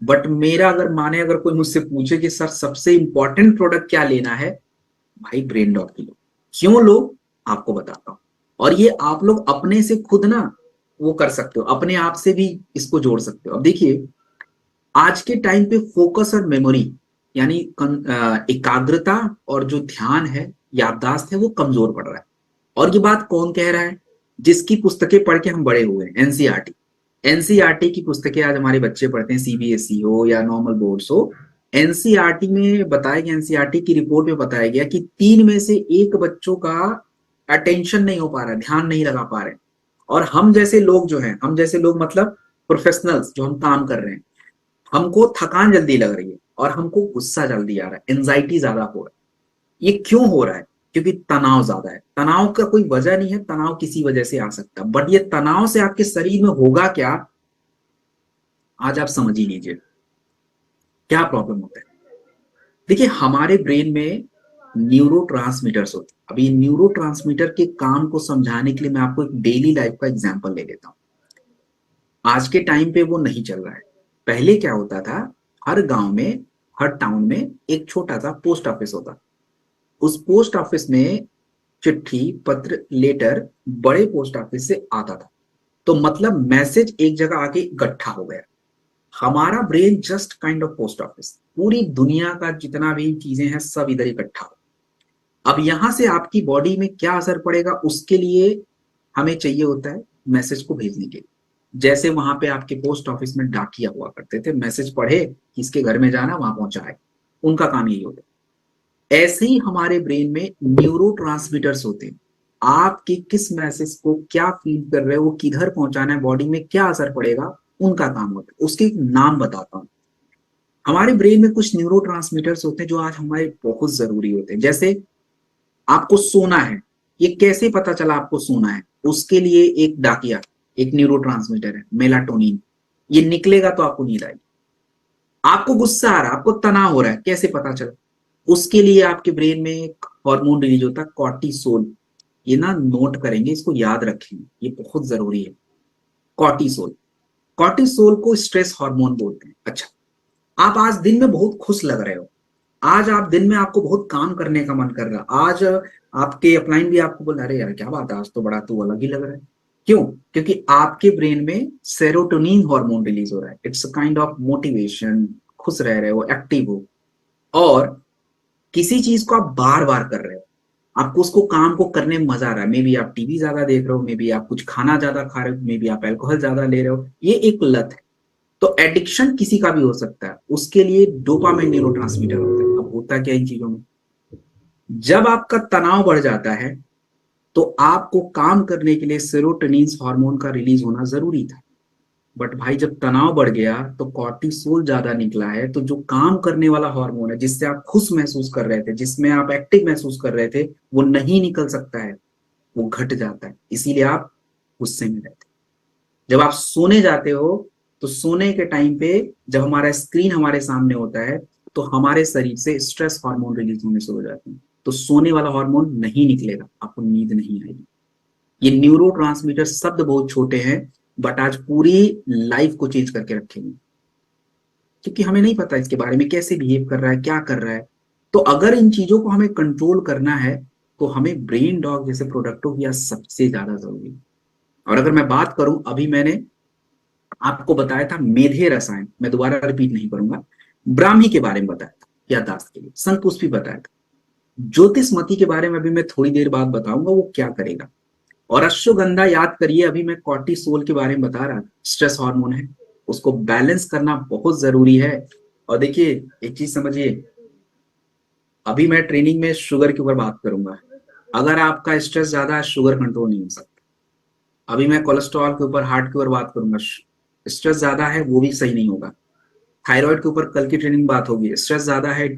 बट मेरा अगर माने, अगर कोई मुझसे पूछे कि सर सबसे इंपॉर्टेंट प्रोडक्ट क्या लेना है, भाई ब्रेन डॉट की लो। क्यों लो, आपको बताता हूं। और ये आप लोग अपने से खुद ना वो कर सकते हो, अपने आप से भी इसको जोड़ सकते हो। अब देखिए, आज के टाइम पे फोकस और मेमोरी यानी एकाग्रता और जो ध्यान है, याददाश्त है, वो कमजोर पड़ रहा है। और ये बात कौन कह रहा है? जिसकी पुस्तकें पढ़ के हम बड़े हुए हैं, एनसीईआरटी। एनसीईआरटी की पुस्तकें आज हमारे बच्चे पढ़ते हैं, सीबीएसई हो या नॉर्मल बोर्ड्स हो। एनसीईआरटी में बताया गया, एनसीईआरटी की रिपोर्ट में बताया गया कि 3 में से 1 बच्चों का अटेंशन नहीं हो पा रहा है, ध्यान नहीं लगा पा रहे हैं। और हम जैसे लोग जो हैं, हम जैसे लोग मतलब प्रोफेशनल्स जो हम काम कर रहे हैं, हमको थकान जल्दी लग रही है और हमको गुस्सा जल्दी आ रहा है, एंजाइटी ज्यादा हो रहा है। ये क्यों हो रहा है? क्योंकि तनाव ज्यादा है। तनाव का कोई वजह नहीं है, तनाव किसी वजह से आ सकता है, बट ये तनाव से आपके शरीर में होगा क्या, आज आप समझ ही लीजिए क्या प्रॉब्लम होता है। देखिए, हमारे ब्रेन में न्यूरो ट्रांसमीटर्स होते हैं। अभी न्यूरो ट्रांसमीटर के काम को समझाने के लिए मैं आपको एक डेली लाइफ का एग्जाम्पल ले लेता हूँ। आज के टाइम पे वो नहीं चल रहा है। पहले क्या होता था, हर गांव में, हर टाउन में एक छोटा सा पोस्ट ऑफिस होता। उस पोस्ट ऑफिस में चिट्ठी, पत्र, लेटर बड़े पोस्ट ऑफिस से आता था। तो मतलब मैसेज एक जगह आके इकट्ठा हो गया। हमारा brain just kind of post office, पूरी दुनिया का जितना भी चीजें हैं सब इधर इकट्ठा हो। अब यहां से आपकी बॉडी में क्या असर पड़ेगा, उसके लिए हमें चाहिए होता है मैसेज को भेजने के लिए। जैसे वहां पे आपके पोस्ट ऑफिस में डाकिया हुआ करते थे, मैसेज पढ़े, किसके घर में जाना, वहां पहुंचाए, उनका काम यही होता है। ऐसे ही हमारे ब्रेन में न्यूरो ट्रांसमीटर्स होते हैं। आपके किस मैसेज को क्या फील कर रहे हो, वो किधर पहुंचाना है, बॉडी में क्या असर पड़ेगा, उनका काम होता है। उसके एक नाम बताता हूं। हमारे ब्रेन में कुछ न्यूरो ट्रांसमीटर्स होते हैं जो आज हमारे बहुत जरूरी होते हैं। जैसे आपको सोना है, ये कैसे पता चला आपको सोना है? उसके लिए एक डाकिया, एक न्यूरोट्रांसमीटर है, मेलाटोनिन। ये निकलेगा तो आपको नींद आएगी। आपको गुस्सा आ रहा है, आपको तनाव हो रहा है, कैसे पता चला? उसके लिए आपके ब्रेन में एक हार्मोन रिलीज होता है कॉर्टिसोल। ये ना नोट करेंगे, इसको याद रखेंगे, ये बहुत जरूरी है। कॉर्टिसोल, कॉर्टिसोल को स्ट्रेस हार्मोन बोलते हैं। अच्छा, आप आज दिन में बहुत खुश लग रहे हो, आज आप दिन में आपको बहुत काम करने का मन कर रहा, आज आपके अपलाइन भी आपको बोल, अरे यार क्या बात है, आज तो बड़ा तू अलग ही लग रहा है। क्यों? क्योंकि आपके ब्रेन में सेरोटोनिन हार्मोन रिलीज हो रहा है। इट्स काइंड ऑफ मोटिवेशन, खुश रह रहे हो, एक्टिव हो। और किसी चीज को आप बार बार कर रहे हो, आपको उसको काम को करने में मजा आ रहा है। मे बी आप टीवी ज्यादा देख रहे हो, मे बी आप कुछ खाना ज्यादा खा रहे हो, मे बी आप अल्कोहल ज्यादा ले रहे हो, ये एक लत है। तो एडिक्शन किसी का भी हो सकता है, उसके लिए डोपामिन न्यूरोट्रांसमीटर होता है। अब होता क्या इन चीजों में, जब आपका तनाव बढ़ जाता है तो आपको काम करने के लिए सेरोटोनिन हार्मोन का रिलीज होना जरूरी था। बट भाई जब तनाव बढ़ गया तो कॉर्टिसोल ज्यादा निकला है, तो जो काम करने वाला हार्मोन है, जिससे आप खुश महसूस कर रहे थे, जिसमें आप एक्टिव महसूस कर रहे थे, वो नहीं निकल सकता है, वो घट जाता है। इसीलिए आप गुस्से में रहते हैं। जब आप सोने जाते हो तो सोने के टाइम पे जब हमारा स्क्रीन हमारे सामने होता है तो हमारे शरीर से स्ट्रेस हार्मोन रिलीज होने शुरू हो जाते हैं, तो सोने वाला हार्मोन नहीं निकलेगा, आपको नींद नहीं आएगी। ये न्यूरोट्रांसमीटर शब्द बहुत छोटे हैं, बट आज पूरी लाइफ को चेंज करके रखेंगे, क्योंकि हमें नहीं पता इसके बारे में कैसे बिहेव कर रहा है, क्या कर रहा है। तो अगर इन चीजों को हमें कंट्रोल करना है तो हमें ब्रेन डॉग जैसे प्रोडक्टों की आज सबसे ज्यादा जरूरी है। और अगर मैं बात करूं, अभी मैंने आपको बताया था मेधे रसायन, मैं दोबारा रिपीट नहीं करूंगा। ब्राह्मी के बारे में बताया था याददाश्त के लिए, शंकुष्पी बताया था, ज्योतिषमती के बारे में अभी मैं थोड़ी देर बाद बताऊंगा वो क्या करेगा, और अश्वगंधा याद करिए, अभी मैं कॉर्टिसोल के बारे में बता रहा था, स्ट्रेस हार्मोन है, उसको बैलेंस करना बहुत जरूरी है। और देखिए एक चीज समझिए, अभी मैं ट्रेनिंग में शुगर के ऊपर बात करूंगा, अगर आपका स्ट्रेस ज्यादा है शुगर कंट्रोल नहीं हो सकता। अभी मैं कोलेस्ट्रॉल के ऊपर, हार्ट के ऊपर बात करूंगा, स्ट्रेस ज्यादा है वो भी सही नहीं होगा। थायराइड के ऊपर कल की ट्रेनिंग बात होगी, स्ट्रेस ज्यादा है,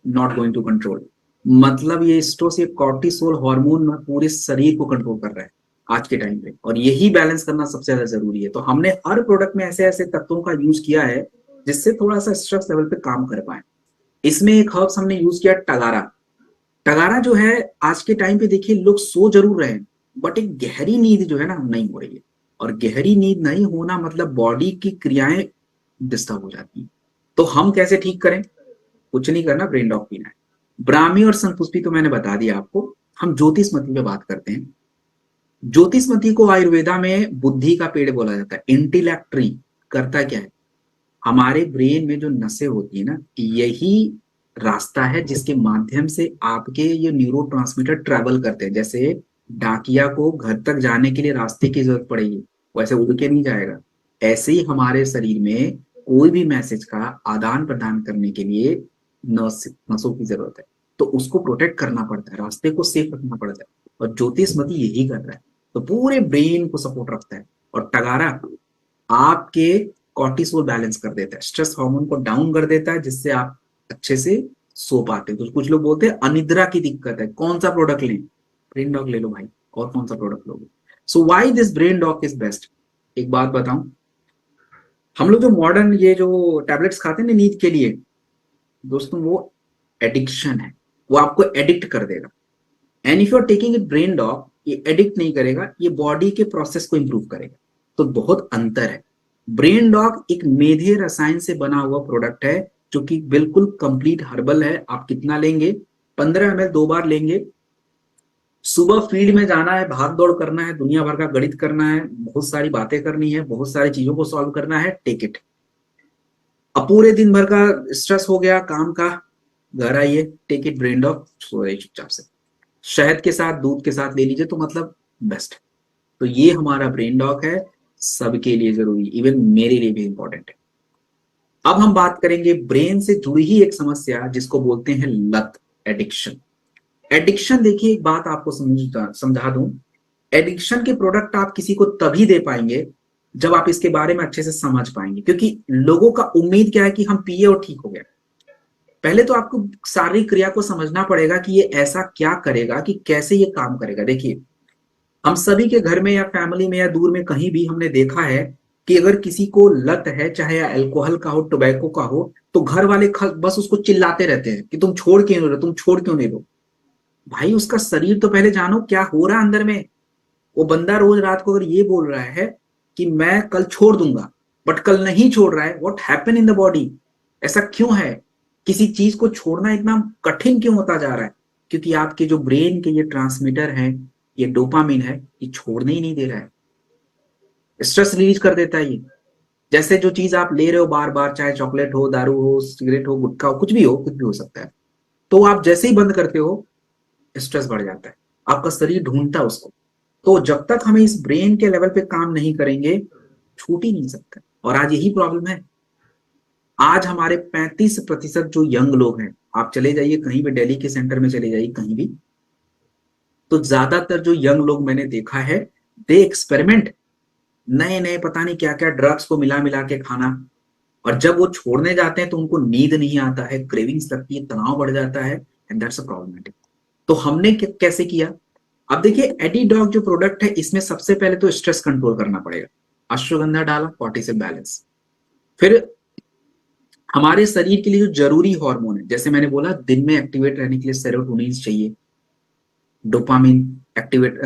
नॉट गोइंग टू कंट्रोल। मतलब ये स्ट्रेस, ये कॉर्टिसोल हार्मोन पूरे शरीर को कंट्रोल कर रहा है आज के टाइम पे, और यही बैलेंस करना सबसे ज्यादा जरूरी है। तो हमने हर प्रोडक्ट में ऐसे ऐसे तत्वों का यूज किया है जिससे थोड़ा सा स्ट्रेस लेवल पे काम कर पाए। इसमें एक हर्ब्स हमने यूज किया टगारा। टगारा जो है, आज के टाइम पे देखिए लोग सो जरूर रहे हैं, बट एक गहरी नींद जो है ना नहीं हो रही है। और गहरी नींद नहीं होना मतलब बॉडी की क्रियाएं डिस्टर्ब हो जाती है। तो हम कैसे ठीक करें? कुछ नहीं करना, ब्रेन डॉग पीना है। ब्राह्मी और संपुष्पी तो मैंने बता दिया आपको। हम ज्योतिषमती पे बात करते हैं। ज्योतिषमती को आयुर्वेदा में बुद्धि का पेड़ बोला जाता है, इंटेलेक्ट ट्री। करता क्या है, हमारे ब्रेन में जो नसें होती है ना, यही रास्ता है जिसके माध्यम से आपके ये न्यूरोट्रांसमीटर ट्रेवल करते हैं। जैसे डाकिया को घर तक जाने के लिए रास्ते की जरूरत पड़ेगी, वैसे उड़ के नहीं जाएगा। ऐसे ही हमारे शरीर में कोई भी मैसेज का आदान प्रदान करने के लिए नसों की जरूरत है, तो उसको प्रोटेक्ट करना पड़ता है, रास्ते को सेफ रखना पड़ता है। और ज्योतिषमती यही कर रहा है, तो पूरे ब्रेन को सपोर्ट रखता है। और टगारा आपके कॉर्टिसोल बैलेंस कर देता है, स्ट्रेस हार्मोन को डाउन कर देता है, जिससे आप अच्छे से सो पाते हैं। तो कुछ लोग बोलते हैं अनिद्रा की दिक्कत है, कौन सा प्रोडक्ट लें? ब्रेन डॉग ले लो भाई, और कौन सा प्रोडक्ट लोगे? So why this brain dog is best? एक बात बताऊं, हम लोग जो मॉडर्न ये जो टैबलेट्स खाते हैं ना नींद के लिए, दोस्तों वो एडिक्शन है, वो आपको एडिक्ट कर देगा। And if you are taking it brain dog, ये एडिक्ट नहीं करेगा, ये बॉडी के प्रोसेस को इंप्रूव करेगा। तो बहुत अंतर है। ब्रेन डॉग एक मेधे रसायन से बना हुआ प्रोडक्ट है, जो कि बिल्कुल कंप्लीट हर्बल है। आप कितना लेंगे? 15 ml 2 बार लेंगे। सुबह फील्ड में जाना है, भाग दौड़ करना है, दुनिया भर का गणित करना है, बहुत सारी बातें करनी है, बहुत सारी चीजों को सॉल्व करना है, टेक इट। अब पूरे दिन भर का स्ट्रेस हो गया काम का, घर आइए, टेक इट ब्रेन डॉग, सो जाइए चुपचाप से। शहद के साथ, दूध के साथ ले लीजिए, तो मतलब बेस्ट। तो ये हमारा ब्रेन डॉग है, सबके लिए जरूरी, इवन मेरे लिए भी इंपॉर्टेंट है। अब हम बात करेंगे ब्रेन से जुड़ी ही एक समस्या जिसको बोलते हैं लत, एडिक्शन। एडिक्शन देखिए, एक बात आपको समझा दूं, एडिक्शन के प्रोडक्ट आप किसी को तभी दे पाएंगे जब आप इसके बारे में अच्छे से समझ पाएंगे। क्योंकि लोगों का उम्मीद क्या है कि हम पिए और ठीक हो गया। पहले तो आपको शारीरिक क्रिया को समझना पड़ेगा कि ये ऐसा क्या करेगा, कि कैसे ये काम करेगा। देखिए, हम सभी के घर में या फैमिली में या दूर में कहीं भी हमने देखा है कि अगर किसी को लत है, चाहे अल्कोहल का हो, टोबैको का हो, तो घर वाले बस उसको चिल्लाते रहते हैं कि तुम छोड़ क्यों नहीं रहे, तुम छोड़ क्यों नहीं रहे। भाई उसका शरीर तो पहले जानो क्या हो रहा है अंदर में। वो बंदा रोज रात को अगर ये बोल रहा है कि मैं कल छोड़ दूंगा, बट कल नहीं छोड़ रहा है, what happen in the body, ऐसा क्यों है। किसी चीज को छोड़ना इतना कठिन क्यों होता जा रहा है, क्योंकि आपके जो ब्रेन के ये ट्रांसमीटर हैं, ये डोपामिन है, ये छोड़ने ही नहीं दे रहा है, स्ट्रेस रिलीज कर देता है ये। जैसे जो चीज आप ले रहे हो बार बार, चाहे चॉकलेट हो, दारू हो, सिगरेट हो, गुटखा हो, कुछ भी हो, कुछ भी हो सकता है, तो आप जैसे ही बंद करते हो स्ट्रेस बढ़ जाता है, आपका शरीर ढूंढता है उसको। तो जब तक हमें इस ब्रेन के लेवल पे काम नहीं करेंगे, छूट ही नहीं सकता। और आज यही प्रॉब्लम है। आज हमारे 35% जो यंग लोग हैं, आप चले जाइए कहीं भी, दिल्ली के सेंटर में चले जाइए कहीं भी, तो ज्यादातर जो यंग लोग मैंने देखा है, दे एक्सपेरिमेंट नए नए पता नहीं क्या क्या ड्रग्स को मिला मिला के खाना। और जब वो छोड़ने जाते हैं तो उनको नींद नहीं आता है, क्रेविंग्स लगती है, तनाव बढ़ जाता है, एंड दैट्स अ प्रॉब्लमेटिक। तो हमने कैसे किया। अब देखिए एडीडॉग जो प्रोडक्ट है, इसमें सबसे पहले तो स्ट्रेस कंट्रोल करना पड़ेगा। अश्वगंधा डाला, कॉर्टिसोल बैलेंस। फिर हमारे शरीर के लिए जो जरूरी हार्मोन है, जैसे मैंने बोला दिन में एक्टिवेट रहने के लिए सेरोटोनिन चाहिए, डोपामिन एक्टिवेट,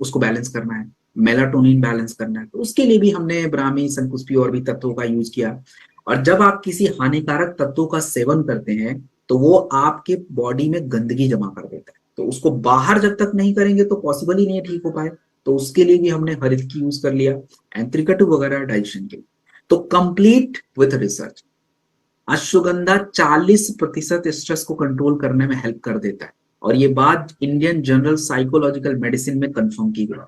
उसको बैलेंस करना है, मेलाटोनिन बैलेंस करना है, तो उसके लिए भी हमने ब्राह्मी, शंकुस्पी और भी तत्वों का यूज किया। और जब आप किसी हानिकारक तत्वों का सेवन करते हैं तो वो आपके बॉडी में गंदगी जमा कर देता है, तो उसको बाहर जब तक नहीं करेंगे तो पॉसिबल ही नहीं है ठीक हो पाए। तो उसके लिए भी हमने हरित की यूज कर लिया, एंथ्रिकटू वगैरह डाइजेशन के लिए। तो complete with research, ashwagandha 40% stress को कंट्रोल करने में हेल्प कर देता है। और ये बात इंडियन जनरल साइकोलॉजिकल मेडिसिन में कंफर्म की गई।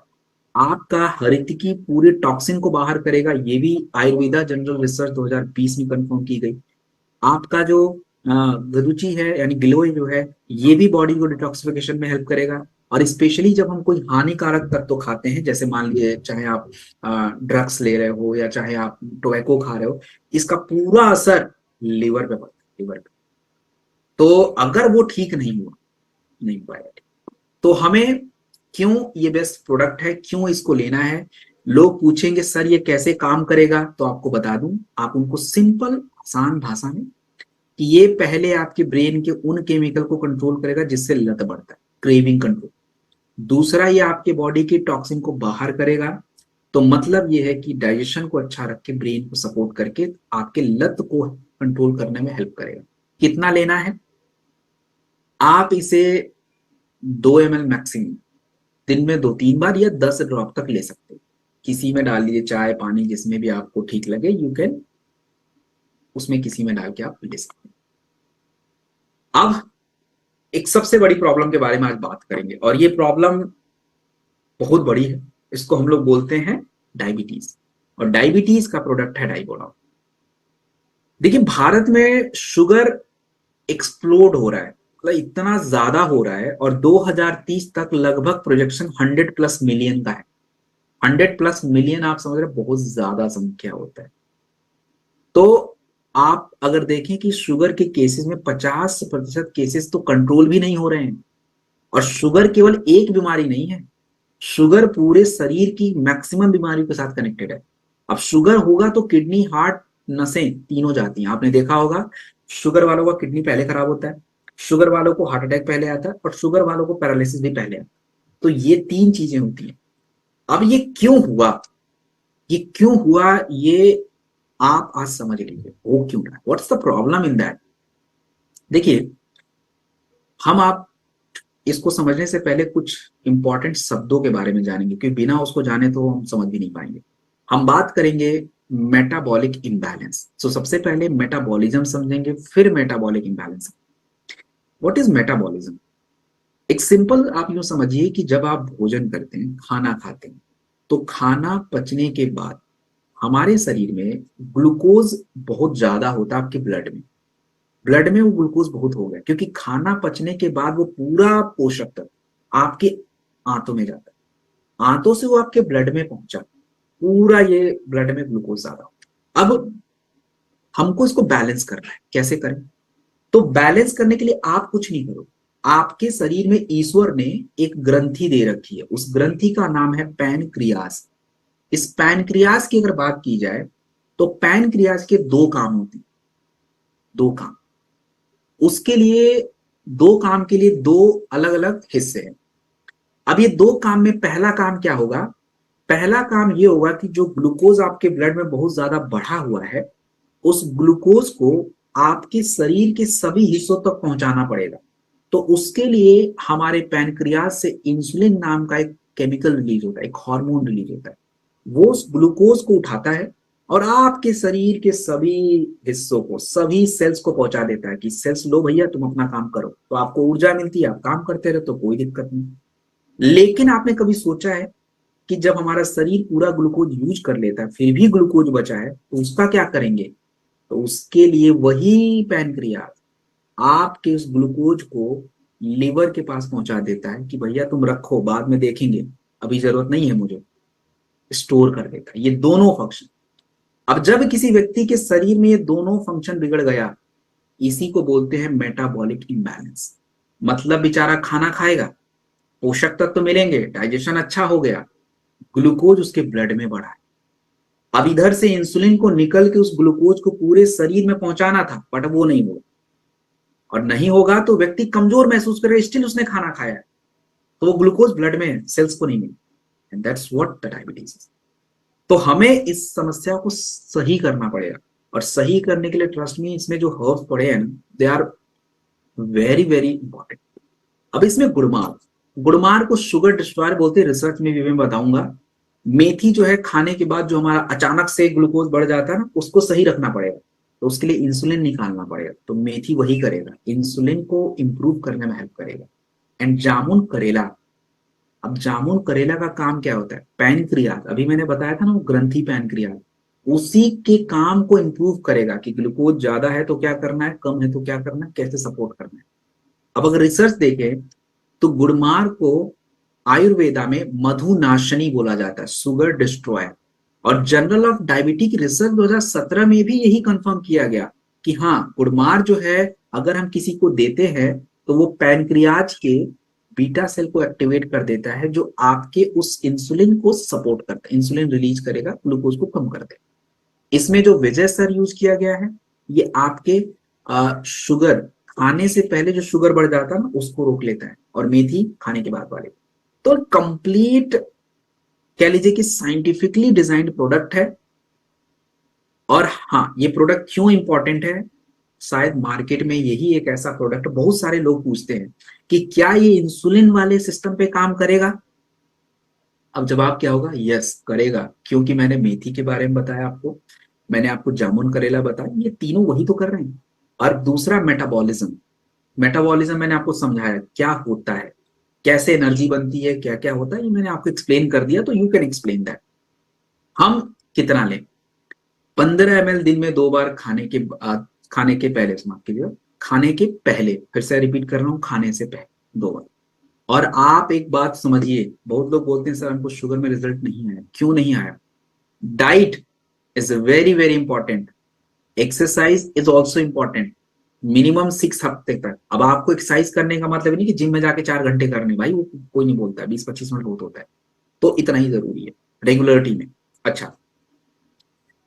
आपका हरितकी पूरे टॉक्सिन को बाहर करेगा, ये भी आयुर्वेदा जनरल रिसर्च 2020 में कंफर्म की गई। आपका जो रुचि है यानी गिलोय जो है, ये भी बॉडी को डिटॉक्सिफिकेशन में हेल्प करेगा। और स्पेशली जब हम कोई हानिकारक तत्व खाते हैं, जैसे मान लीजिए चाहे आप ड्रग्स ले रहे हो या चाहे आप टोबैको खा रहे हो, इसका पूरा असर लिवर पे पड़ता है, लिवर पे। तो अगर वो ठीक नहीं हुआ, नहीं पाया, तो हमें क्यों ये बेस्ट प्रोडक्ट है, क्यों इसको लेना है। लोग पूछेंगे सर ये कैसे काम करेगा, तो आपको बता दूं, आप उनको सिंपल आसान भाषा में कि ये पहले आपके ब्रेन के उन केमिकल को कंट्रोल करेगा जिससे लत बढ़ता है, क्रेविंग कंट्रोल। दूसरा, ये आपके बॉडी की टॉक्सिन को बाहर करेगा। तो मतलब ये है कि डाइजेशन को अच्छा रख के, ब्रेन को सपोर्ट करके आपके लत को कंट्रोल करने में हेल्प करेगा। कितना लेना है, आप इसे 2 ml मैक्सिमम दिन में 2-3 बार या 10 ड्रॉप तक ले सकते हो। किसी में डाल लीजिए, चाय पानी जिसमें भी आपको ठीक लगे, यू कैन उसमें किसी में डाल के आप ले सकते हैं। अब एक सबसे बड़ी प्रॉब्लम के बारे में आज बात करेंगे, और ये प्रॉब्लम बहुत बड़ी है। इसको हम लोग बोलते हैं डायबिटीज, और डायबिटीज का प्रोडक्ट है डाइबोडॉन। देखिए भारत में शुगर एक्सप्लोड हो रहा है, मतलब इतना ज्यादा हो रहा है, और 2030 तक लगभग प्रोजेक्शन 100+ मिलियन का है। 100+ मिलियन आप समझ रहे हैं, बहुत ज्यादा संख्या होता है। तो आप अगर देखें कि शुगर के केसेस में 50% केसेस तो कंट्रोल भी नहीं हो रहे हैं। और शुगर केवल एक बीमारी नहीं है, शुगर पूरे शरीर की मैक्सिमम बीमारियों के साथ कनेक्टेड है। अब शुगर होगा तो किडनी, हार्ट, नसें तीनों जाती हैं। आपने देखा होगा शुगर वालों का किडनी पहले खराब होता है, शुगर वालों को हार्ट अटैक पहले आता है, और शुगर वालों को पैरालिसिस भी पहले आता है। तो ये 3 चीजें होती हैं। अब ये क्यों हुआ, ये क्यों हुआ, ये आप आज समझ लीजिए हो क्यों रहा है, what's the problem in that. देखिए हम आप इसको समझने से पहले कुछ इंपॉर्टेंट शब्दों के बारे में जानेंगे, क्योंकि बिना उसको जाने तो हम समझ भी नहीं पाएंगे। हम बात करेंगे मेटाबॉलिक इम्बैलेंस। तो सबसे पहले मेटाबॉलिज्म समझेंगे, फिर metabolic imbalance. What is metabolism. एक सिंपल आप यूं समझिए कि जब आप भोजन करते हैं, खाना खाते हैं, तो खाना पचने के बाद हमारे शरीर में ग्लूकोज बहुत ज्यादा होता है, आपके ब्लड में। ब्लड में वो ग्लूकोज बहुत हो गया, क्योंकि खाना पचने के बाद वो पूरा पोषक तत्व आपके आंतों में जाता है, आंतों से वो आपके ब्लड में पहुंचा, पूरा ये ब्लड में ग्लूकोज ज्यादा होता है। अब हमको इसको बैलेंस करना है, कैसे करें। तो बैलेंस करने के लिए आप कुछ नहीं करो, आपके शरीर में ईश्वर ने एक ग्रंथि दे रखी है, उस ग्रंथि का नाम है पैनक्रियास। इस पैनक्रियास की अगर बात की जाए तो पैनक्रियास के 2 काम होते हैं। दो काम, उसके लिए दो काम के लिए दो अलग अलग हिस्से हैं। अब ये दो काम में पहला काम क्या होगा? पहला काम ये होगा कि जो ग्लूकोज आपके ब्लड में बहुत ज्यादा बढ़ा हुआ है, उस ग्लूकोज को आपके शरीर के सभी हिस्सों तक पहुंचाना पड़ेगा। तो उसके लिए हमारे पैनक्रियाज से इंसुलिन नाम का एक केमिकल रिलीज होता है, एक हार्मोन रिलीज होता है। वो उस ग्लूकोज को उठाता है और आपके शरीर के सभी हिस्सों को, सभी सेल्स को पहुंचा देता है कि सेल्स लो भैया तुम अपना काम करो। तो आपको ऊर्जा मिलती है, आप काम करते रहे, तो कोई दिक्कत नहीं। लेकिन आपने कभी सोचा है कि जब हमारा शरीर पूरा ग्लूकोज यूज कर लेता है फिर भी ग्लूकोज बचा है तो उसका क्या करेंगे? तो उसके लिए वही पैनक्रियाज आपके उस ग्लूकोज को लिवर के पास पहुंचा देता है कि भैया तुम रखो, बाद में देखेंगे, अभी जरूरत नहीं है मुझे, स्टोर कर देता है। ये दोनों फंक्शन, अब जब किसी व्यक्ति के शरीर में ये दोनों फंक्शन बिगड़ गया, इसी को बोलते हैं मेटाबॉलिक इम्बैलेंस। मतलब बेचारा खाना खाएगा, पोषक तत्व तो मिलेंगे, डाइजेशन अच्छा हो गया, ग्लूकोज उसके ब्लड में बढ़ा है। अब इधर से इंसुलिन को निकल के उस ग्लूकोज को पूरे शरीर में पहुंचाना था, बट वो नहीं हुआ। और नहीं होगा तो व्यक्ति कमजोर महसूस करेगा, स्टिल उसने खाना खाया है, तो वो ग्लूकोज ब्लड में सेल्स को नहीं मिला। And that's what the diabetes is. तो हमें इस समस्या को सही करना पड़ेगा, और सही करने के लिए ट्रस्ट मी, इसमें जो हर्ब्स पड़े हैं they are very very important. अब इसमें गुड़मार, गुड़मार को शुगर डिस्ट्रॉयर बोलते हैं, रिसर्च में भी मैं बताऊंगा। मेथी जो है, खाने के बाद जो हमारा अचानक से ग्लूकोज बढ़ जाता है ना, उसको सही रखना पड़ेगा, तो उसके लिए इंसुलिन निकालना पड़ेगा। तो मेथी वही करेगा, इंसुलिन को इंप्रूव करने में हेल्प करेगा। एंड जामुन करेला, अब जामुन करेला का काम क्या होता है? पैनक्रियाज, अभी मैंने बताया था ना वो ग्रंथि पैनक्रियाज, उसी के काम को इंप्रूव करेगा कि ग्लूकोज ज्यादा है तो क्या करना है, कम है तो क्या करना है, कैसे सपोर्ट करना है। अब अगर रिसर्च देखें तो गुड़मार को आयुर्वेदा में मधुनाशनी बोला जाता है, शुगर डिस्ट्रॉयर। और जर्नल ऑफ डायबिटिक रिसर्च 2017 में भी यही कंफर्म किया गया कि हाँ, गुड़मार जो है अगर हम किसी को देते हैं तो वो पैनक्रियाज के बीटा सेल को एक्टिवेट कर देता है, जो आपके उस इंसुलिन को सपोर्ट करता है, इंसुलिन रिलीज करेगा, ग्लूकोज को कम कर देगा। इसमें जो विजय सर यूज किया गया है, ये आपके शुगर, खाने से पहले जो शुगर बढ़ जाता है ना उसको रोक लेता है, और मेथी खाने के बाद वाले। तो कंप्लीट कह लीजिए कि साइंटिफिकली डिजाइंड प्रोडक्ट है। और हाँ, ये प्रोडक्ट क्यों इंपॉर्टेंट है? शायद मार्केट में यही एक ऐसा प्रोडक्ट, बहुत सारे लोग पूछते हैं कि क्या ये इंसुलिन वाले सिस्टम पे काम करेगा? अब जवाब क्या होगा? यस करेगा, क्योंकि मैंने मेथी के बारे में बताया आपको, मैंने आपको जामुन करेला बताया, ये तीनों वही तो कर रहे हैं। और दूसरा मेटाबॉलिज्म, मेटाबॉलिज्म मैंने आपको समझाया क्या होता है, कैसे एनर्जी बनती है, क्या क्या होता है, ये मैंने आपको एक्सप्लेन कर दिया, तो यू कैन एक्सप्लेन दैट। हम कितना लें? 15 ml दिन में 2 बार, खाने के बाद, खाने के पहले, समाप्त कीजिए, खाने के पहले, फिर से रिपीट कर रहा हूं, खाने से पहले 2 बार। और आप एक बात समझिए, बहुत लोग बोलते हैं सर हमको शुगर में रिजल्ट नहीं आया, क्यों नहीं आया? Diet is very very important, exercise is also important. Minimum 6 हफ्ते तक। अब आपको एक्सरसाइज करने का मतलब नहीं कि जिम में जाके 4 घंटे करने, भाई वो कोई नहीं बोलता है, 20-25 मिनट बहुत होता है। तो इतना ही जरूरी है रेगुलरिटी में। अच्छा,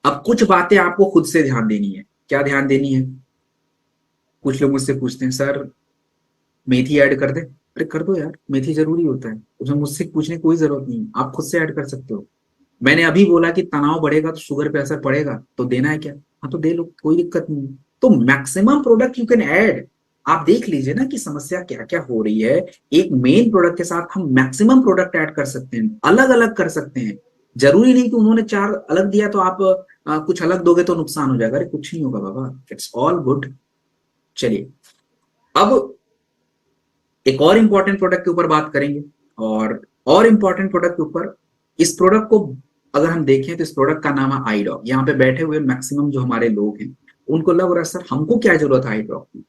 अब कुछ बातें आपको खुद से ध्यान देनी है। क्या ध्यान देनी है? कुछ लोग मुझसे पूछते हैं सर मेथी ऐड कर दे। अरे कर दो यार, मेथी जरूरी होता है, उसमें मुझसे पूछने की कोई जरूरत नहीं है, आप खुद से ऐड कर सकते हो। मैंने अभी बोला कि तनाव बढ़ेगा तो शुगर पे असर पड़ेगा, तो देना है क्या? हाँ तो दे लो, कोई दिक्कत नहीं है। तो maximum product you can add. आप देख लीजिए ना कि समस्या क्या क्या हो रही है, एक मेन प्रोडक्ट के साथ हम मैक्सिमम प्रोडक्ट ऐड कर सकते हैं, अलग अलग कर सकते हैं। जरूरी नहीं कि उन्होंने 4 अलग दिया तो आप कुछ अलग दोगे तो नुकसान हो जाएगा। अरे कुछ नहीं होगा बाबा, इट्स ऑल गुड। चलिए, अब एक और इंपॉर्टेंट प्रोडक्ट के ऊपर बात करेंगे, और इंपॉर्टेंट प्रोडक्ट के ऊपर, इस प्रोडक्ट को अगर हम देखें तो इस प्रोडक्ट का नाम है आई ड्रॉप। यहाँ पे बैठे हुए मैक्सिमम जो हमारे लोग हैं उनको लग रहा है सर हमको क्या जरूरत है आई ड्रॉप की,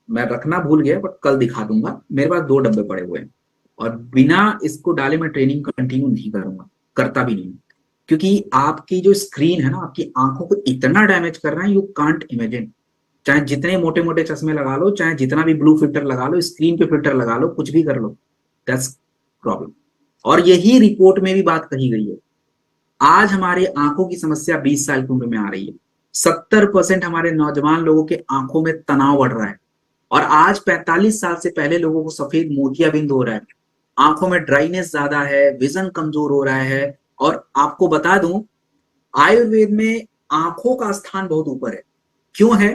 मैं रखना भूल गया बट कल दिखा दूंगा, मेरे पास 2 डब्बे पड़े हुए हैं, और बिना इसको डाले मैं ट्रेनिंग कंटिन्यू नहीं करूंगा, करता भी नहीं। क्योंकि आपकी जो स्क्रीन है ना, आपकी आंखों को इतना डैमेज कर रहा है, यू कांट इमेजिन। चाहे जितने मोटे मोटे चश्मे लगा लो, चाहे जितना भी ब्लू फिल्टर लगा लो, स्क्रीन पे फिल्टर लगा लो, कुछ भी कर लो, दैट्स प्रॉब्लम। और यही रिपोर्ट में भी बात कही गई है। आज हमारे आंखों की समस्या 20 साल की उम्र में आ रही है। 70% हमारे नौजवान लोगों के आंखों में तनाव बढ़ रहा है। और आज 45 साल से पहले लोगों को सफेद मोतियाबिंद हो रहा है, आंखों में ड्राइनेस ज्यादा है, विजन कमजोर हो रहा है। और आपको बता दूं, आयुर्वेद में आंखों का स्थान बहुत ऊपर है। क्यों है?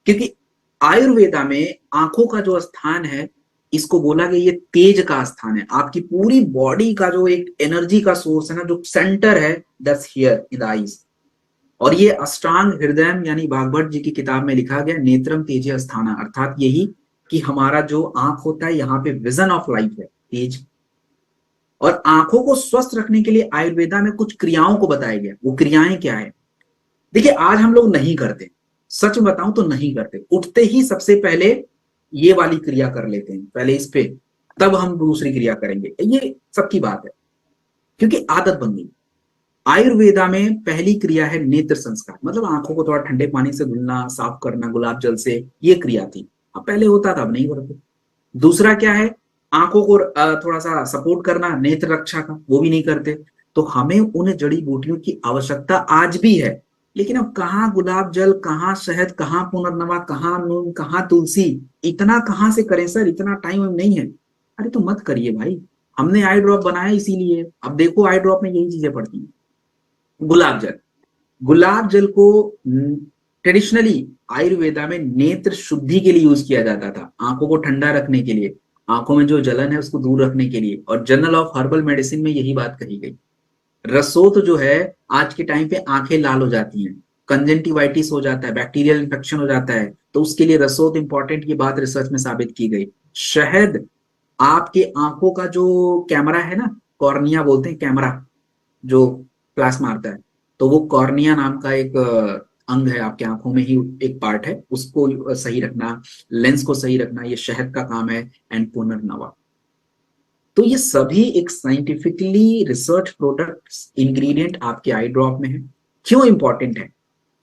क्योंकि आयुर्वेदा में आंखों का जो स्थान है, इसको बोला गया ये तेज का स्थान है। आपकी पूरी बॉडी का जो एक एनर्जी का सोर्स है ना, जो सेंटर है, that's here in the eyes. और ये अष्टांग हृदय यानी भागवत जी की किताब में लिखा गया, नेत्रम तेज स्थाना, अर्थात यही कि हमारा जो आंख होता है, यहाँ पे विजन ऑफ लाइफ है तेज। और आंखों को स्वस्थ रखने के लिए आयुर्वेदा में कुछ क्रियाओं को बताया गया। वो क्रियाएं क्या है? देखिए, आज हम लोग नहीं करते, सच बताऊं तो नहीं करते। उठते ही सबसे पहले ये वाली क्रिया कर लेते हैं, पहले इस पे, तब हम दूसरी क्रिया करेंगे। ये सबकी बात है, क्योंकि आदत बन गई। आयुर्वेदा में पहली क्रिया है नेत्र संस्कार, मतलब आंखों को थोड़ा ठंडे पानी से धुलना, साफ करना गुलाब जल से, ये क्रिया थी। अब पहले होता था, अब नहीं करते। दूसरा क्या है? आंखों को थोड़ा सा सपोर्ट करना, नेत्र रक्षा का, वो भी नहीं करते। तो हमें उन जड़ी बूटियों की आवश्यकता आज भी है, लेकिन अब कहाँ गुलाब जल, कहाँ शहद, कहाँ पुनर्नवा, कहाँ नून, कहाँ तुलसी, इतना कहाँ से करें सर, इतना टाइम नहीं है। अरे तो मत करिए भाई, हमने आई ड्रॉप बनाया इसीलिए। अब देखो आई ड्रॉप में यही चीजें पड़ती हैं। गुलाब जल, गुलाब जल को ट्रेडिशनली आयुर्वेदा में नेत्र शुद्धि के लिए यूज किया जाता था, आंखों को ठंडा रखने के लिए, आंखों में जो जलन है उसको दूर रखने के लिए। और जर्नल ऑफ हर्बल मेडिसिन में यही बात कही गई। रसोत जो है, आज के टाइम पे आंखें लाल हो जाती हैं, कंजेंटिवाइटिस हो जाता है, बैक्टीरियल इंफेक्शन हो जाता है, तो उसके लिए रसोत इंपॉर्टेंट, ये बात रिसर्च में साबित की गई। शहद आपके आंखों का जो कैमरा है ना, कॉर्निया बोलते हैं, कैमरा जो फ्लैश मारता है, तो वो कॉर्निया नाम का एक अंग है आपके आंखों में ही, एक पार्ट है, उसको सही रखना, लेंस को सही रखना, ये शहद का काम है। एंड पुनर्नवा। तो ये सभी एक साइंटिफिकली रिसर्च प्रोडक्ट्स, इंग्रेडिएंट आपके आई ड्रॉप में है। क्यों इंपॉर्टेंट है?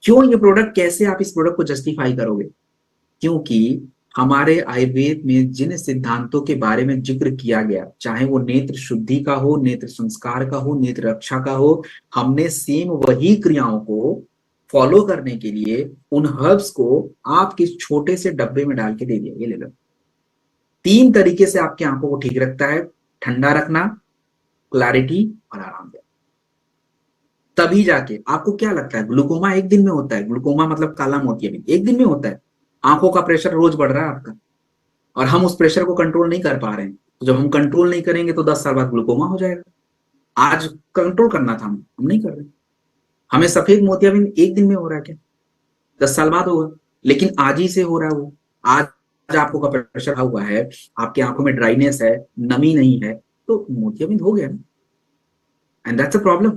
क्यों ये प्रोडक्ट, कैसे आप इस प्रोडक्ट को जस्टिफाई करोगे? क्योंकि हमारे आयुर्वेद में जिन सिद्धांतों के बारे में जिक्र किया गया, चाहे वो नेत्र शुद्धि का हो, नेत्र संस्कार का हो, नेत्र रक्षा का हो, हमने सेम वही क्रियाओं को फॉलो करने के लिए उन हर्ब्स को आपके छोटे से डब्बे में डाल के दे दिया, ये ले लो। 3 तरीके से आपकी आंखों को ठीक रखता है, ठंडा रखना, क्लैरिटी और आराम देना। तभी जाके आपको क्या लगता है, ग्लूकोमा एक दिन में होता है? ग्लूकोमा मतलब काला मोतियाबिंद एक दिन में होता है। आंखों का प्रेशर रोज बढ़ रहा है आपका, और हम उस प्रेशर को कंट्रोल नहीं कर पा रहे हैं। तो जब हम कंट्रोल नहीं करेंगे तो 10 साल बाद ग्लूकोमा हो जाएगा। आज कंट्रोल करना था, हम नहीं कर रहे। हमें सफेद मोतियाबिंद एक दिन में हो रहा है क्या? 10 साल बाद होगा, लेकिन आज ही से हो रहा है वो। आज आंखों का प्रेशर हुआ है, आपकी आंखों में ड्राइनेस है, नमी नहीं है, तो मोतियाबिंद हो गया ना। एंड दैट्स अ प्रॉब्लम,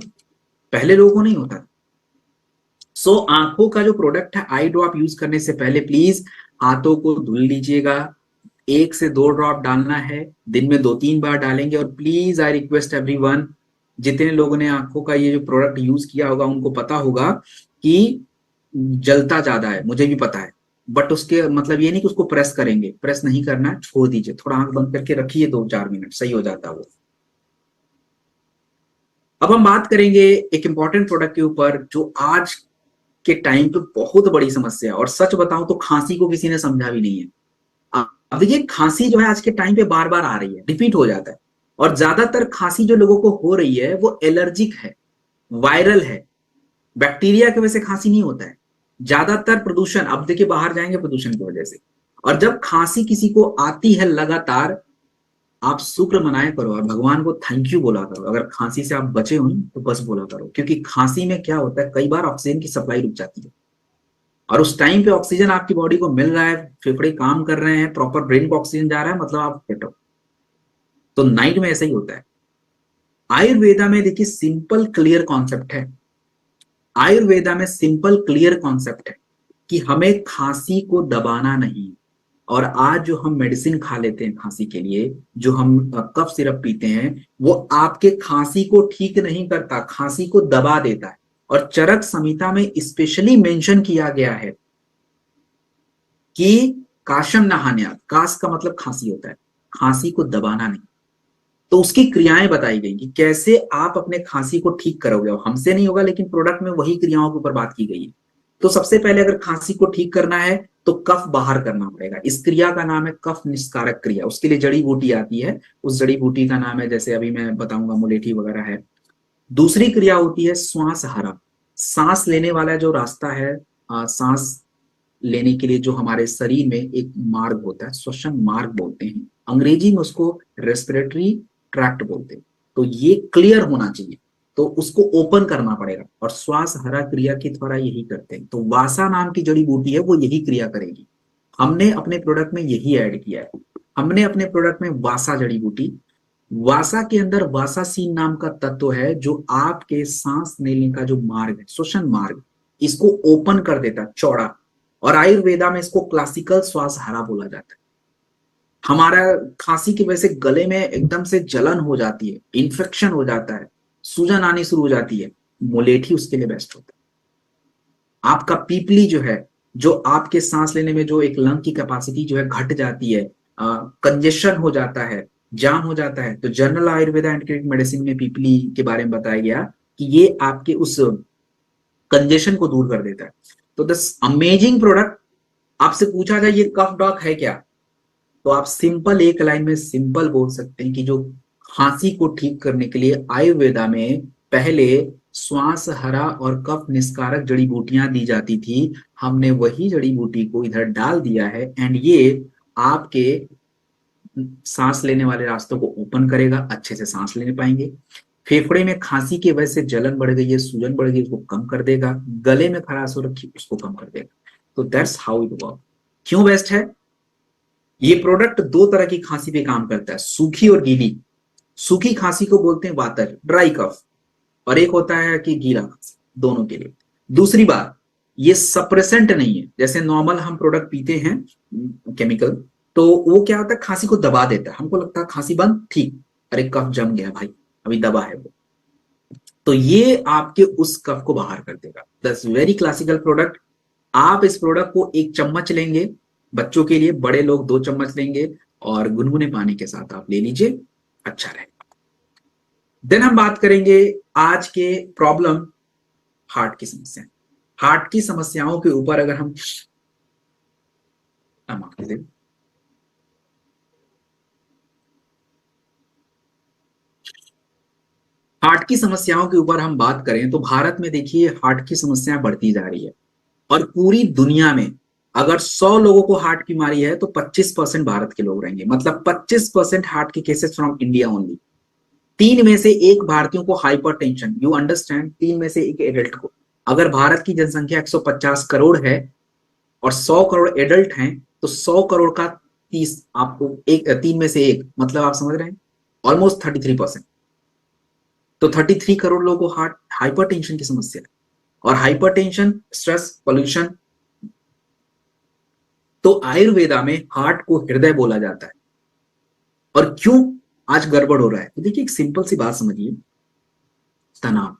पहले लोगों को नहीं होता। सो आंखों का जो प्रोडक्ट है, आई ड्रॉप यूज करने से पहले प्लीज हाथों को धुल लीजिएगा। 1 से 2 ड्रॉप डालना है, दिन में 2-3 बार डालेंगे। और प्लीज आई रिक्वेस्ट एवरीवन, जितने लोगों ने आंखों का ये जो प्रोडक्ट यूज किया होगा उनको पता होगा कि जलता ज्यादा है, मुझे भी पता है। बट उसके मतलब ये नहीं कि उसको प्रेस करेंगे, प्रेस नहीं करना है, छोड़ दीजिए, थोड़ा आंख बंद करके रखिए, 2-4 मिनट, सही हो जाता है वो। अब हम बात करेंगे एक इंपॉर्टेंट प्रोडक्ट के ऊपर, जो आज के टाइम पे बहुत बड़ी समस्या है। और सच बताऊं तो खांसी को किसी ने समझा भी नहीं है। अब देखिए, खांसी जो है आज के टाइम पे बार बार आ रही है, रिपीट हो जाता है। और ज्यादातर खांसी जो लोगों को हो रही है वो एलर्जिक है, वायरल है, बैक्टीरिया की वजह से खांसी नहीं होता है। ज्यादातर प्रदूषण, अब देखिए बाहर जाएंगे प्रदूषण की वजह से। और जब खांसी किसी को आती है लगातार, आप शुक्र मनाया करो और भगवान को थैंक यू बोला करो। अगर खांसी से आप बचे हो तो बस बोला करो, क्योंकि खांसी में क्या होता है, कई बार ऑक्सीजन की सप्लाई रुक जाती है, और उस टाइम पे ऑक्सीजन आपकी बॉडी को मिल रहा है, फेफड़े काम कर रहे हैं, प्रॉपर ब्रेन को ऑक्सीजन जा रहा है, मतलब आप फिट हो। तो नाइट में ऐसा ही होता है। आयुर्वेदा में देखिए सिंपल क्लियर कॉन्सेप्ट है, आयुर्वेदा में सिंपल क्लियर कॉन्सेप्ट है कि हमें खांसी को दबाना नहीं। और आज जो हम मेडिसिन खा लेते हैं खांसी के लिए, जो हम कफ सिरप पीते हैं, वो आपके खांसी को ठीक नहीं करता, खांसी को दबा देता है। और चरक संहिता में स्पेशली मेंशन किया गया है कि काशम नहान्यात, काश का मतलब खांसी होता है, खांसी को दबाना नहीं। तो उसकी क्रियाएं बताई गई कि कैसे आप अपने खांसी को ठीक करोगे। हमसे नहीं होगा, लेकिन प्रोडक्ट में वही क्रियाओं के ऊपर बात की गई है। तो सबसे पहले अगर खांसी को ठीक करना है तो कफ बाहर करना पड़ेगा। इस क्रिया का नाम है कफ निस्कारक क्रिया। उसके लिए जड़ी बूटी आती है, उस जड़ी बूटी का नाम है, जैसे अभी मैं बताऊंगा, मुलेठी वगैरह है। दूसरी क्रिया होती है श्वास हरा। सांस लेने वाला जो रास्ता है, सांस लेने के लिए जो हमारे शरीर में एक मार्ग होता है, श्वसन मार्ग बोलते हैं, अंग्रेजी में उसको रेस्पिरेटरी ट्रैक्ट बोलते हैं। तो ये क्लियर होना चाहिए, तो उसको ओपन करना पड़ेगा, और श्वास हरा क्रिया के द्वारा यही करते हैं। तो वासा नाम की जड़ी बूटी है, वो यही क्रिया करेगी। हमने अपने प्रोडक्ट में यही ऐड किया है। हमने अपने प्रोडक्ट में वासा जड़ी बूटी, वासा के अंदर वासासीन नाम का तत्व है जो आपके सांस लेने का जो मार्ग है, श्वसन मार्ग, इसको ओपन कर देता है, चौड़ा। और आयुर्वेदा में इसको क्लासिकल श्वास हरा बोला जाता है। हमारा खांसी की वजह से गले में एकदम से जलन हो जाती है, इन्फेक्शन हो जाता है, सूजन आनी शुरू हो जाती है, मुलेठी उसके लिए बेस्ट होता है। आपका पीपली जो है, जो आपके सांस लेने में जो एक लंग की कैपेसिटी जो है घट जाती है, कंजेशन हो जाता है, जाम हो जाता है, तो जनरल आयुर्वेदा एंटीबायोटिक मेडिसिन में पीपली के बारे में बताया गया कि ये आपके उस कंजेशन को दूर कर देता है। तो दिस अमेजिंग प्रोडक्ट, आपसे पूछा जाए ये कफ डॉक है क्या, तो आप सिंपल एक लाइन में सिंपल बोल सकते हैं कि जो खांसी को ठीक करने के लिए आयुर्वेदा में पहले श्वास हरा और कफ निस्कारक जड़ी बूटियां दी जाती थी, हमने वही जड़ी बूटी को इधर डाल दिया है, एंड ये आपके सांस लेने वाले रास्तों को ओपन करेगा, अच्छे से सांस लेने पाएंगे। फेफड़े में खांसी की वजह से जलन बढ़ गई है, सूजन बढ़ गई, उसको कम कर देगा। गले में खराश हो रखी, उसको कम कर देगा। तो दैट्स हाउ इट वर्क। क्यों बेस्ट है? ये प्रोडक्ट दो तरह की खांसी पे काम करता है, सूखी और गीली। सूखी खांसी को बोलते हैं वातर, ड्राई कफ, और एक होता है कि गीला खांसी, दोनों के लिए। दूसरी बात, ये सप्रेसेंट नहीं है, जैसे नॉर्मल हम प्रोडक्ट पीते हैं केमिकल, तो वो क्या होता है, खांसी को दबा देता है। हमको लगता है खांसी बंद, ठीक, अरे कफ जम गया भाई, अभी दबा है वो, तो ये आपके उस कफ को बाहर कर देगा। दस वेरी क्लासिकल प्रोडक्ट। आप इस प्रोडक्ट को एक चम्मच लेंगे बच्चों के लिए, बड़े लोग 2 चम्मच लेंगे, और गुनगुने पानी के साथ आप ले लीजिए, अच्छा रहेगा। देन हम बात करेंगे आज के प्रॉब्लम, हार्ट की समस्या। हार्ट की समस्याओं के ऊपर अगर हम माफ कीजिए, हार्ट की समस्याओं के ऊपर हम बात करें तो भारत में देखिए हार्ट की समस्या बढ़ती जा रही है, और पूरी दुनिया में अगर 100 लोगों को हार्ट की बीमारी है तो 25% भारत के लोग रहेंगे, मतलब 25% हार्ट के केसेस फ्रॉम इंडिया ओनली। 3 में से 1 भारतीयों को हाइपरटेंशन, यू अंडरस्टैंड, 3 में से 1 एडल्ट को। अगर भारत की जनसंख्या 150 करोड़ है और 100 करोड़ एडल्ट हैं, तो 100 करोड़ का 30 आपको, एक 3 में से 1, मतलब आप समझ रहे हैं, ऑलमोस्ट 33%। तो 33 करोड़ लोगों को हार्ट हाइपरटेंशन की समस्या है, और हाइपरटेंशन, स्ट्रेस, पोल्यूशन। तो आयुर्वेदा में हार्ट को हृदय बोला जाता है। और क्यों आज गड़बड़ हो रहा है, तो देखिए एक सिंपल सी बात समझिए, तनाव,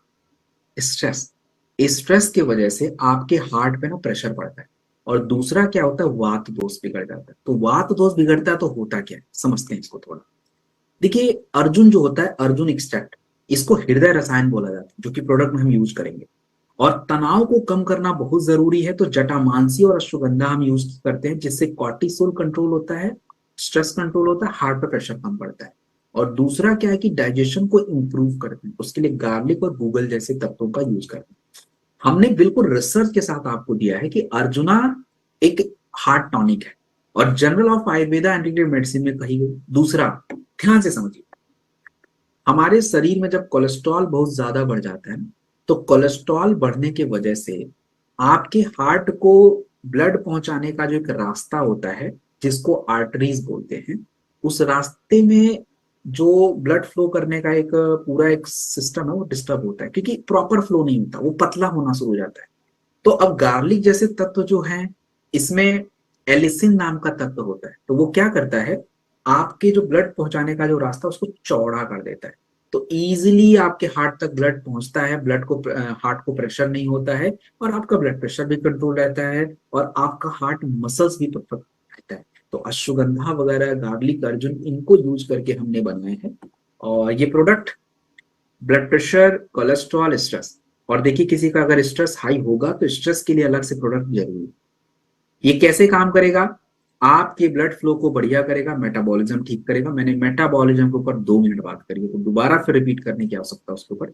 स्ट्रेस, स्ट्रेस की वजह से आपके हार्ट पे ना प्रेशर पड़ता है, और दूसरा क्या होता है, वात दोष बिगड़ जाता है। तो वात दोष बिगड़ता है तो होता क्या है, समझते हैं इसको थोड़ा। देखिए अर्जुन जो होता है, अर्जुन एक्सट्रैक्ट, इसको हृदय रसायन बोला जाता है, जो कि प्रोडक्ट में हम यूज करेंगे। और तनाव को कम करना बहुत जरूरी है, तो जटामांसी और अश्वगंधा हम यूज करते हैं, जिससे कॉर्टिसोल कंट्रोल होता है, स्ट्रेस कंट्रोल होता है, हार्ट पे प्रेशर कम पड़ता है। और दूसरा क्या है कि डाइजेशन को इंप्रूव करते हैं, उसके लिए गार्लिक और गूगल जैसे तत्वों का यूज करते हैं। हमने बिल्कुल रिसर्च के साथ आपको दिया है कि अर्जुना एक हार्ट टॉनिक है, और जनरल ऑफ आयुर्वेदा एंटीग्रेटिव मेडिसिन में कही गई। दूसरा, ध्यान से समझिए, हमारे शरीर में जब कोलेस्ट्रॉल बहुत ज्यादा बढ़ जाता है, तो कोलेस्ट्रॉल बढ़ने की वजह से आपके हार्ट को ब्लड पहुंचाने का जो एक रास्ता होता है, जिसको आर्टरीज बोलते हैं, उस रास्ते में जो ब्लड फ्लो करने का एक पूरा एक सिस्टम है, वो डिस्टर्ब होता है, क्योंकि प्रॉपर फ्लो नहीं होता, वो पतला होना शुरू हो जाता है। तो अब गार्लिक जैसे तत्व जो है, इसमें एलिसिन नाम का तत्व होता है, तो वो क्या करता है, आपके जो ब्लड पहुंचाने का जो रास्ता उसको चौड़ा कर देता है। तो इजीली आपके हार्ट तक ब्लड पहुंचता है, ब्लड को, हार्ट को प्रेशर नहीं होता है, और आपका ब्लड प्रेशर भी कंट्रोल रहता है, और आपका हार्ट मसल्स भी परफेक्ट रहता है। तो अश्वगंधा वगैरह, गार्लिक, अर्जुन, इनको यूज करके हमने बनाए हैं। और ये product blood pressure, cholesterol, stress, और देखिए किसी का अगर स्ट्रेस हाई होगा तो स्ट्रेस के लिए अलग से प्रोडक्ट जरूरी है। ये कैसे काम करेगा? आपके ब्लड फ्लो को बढ़िया करेगा, मेटाबॉलिज्म ठीक करेगा। मैंने मेटाबॉलिज्म के ऊपर 2 मिनट बात करी है, तो दोबारा फिर रिपीट करने की आवश्यकता उसके ऊपर।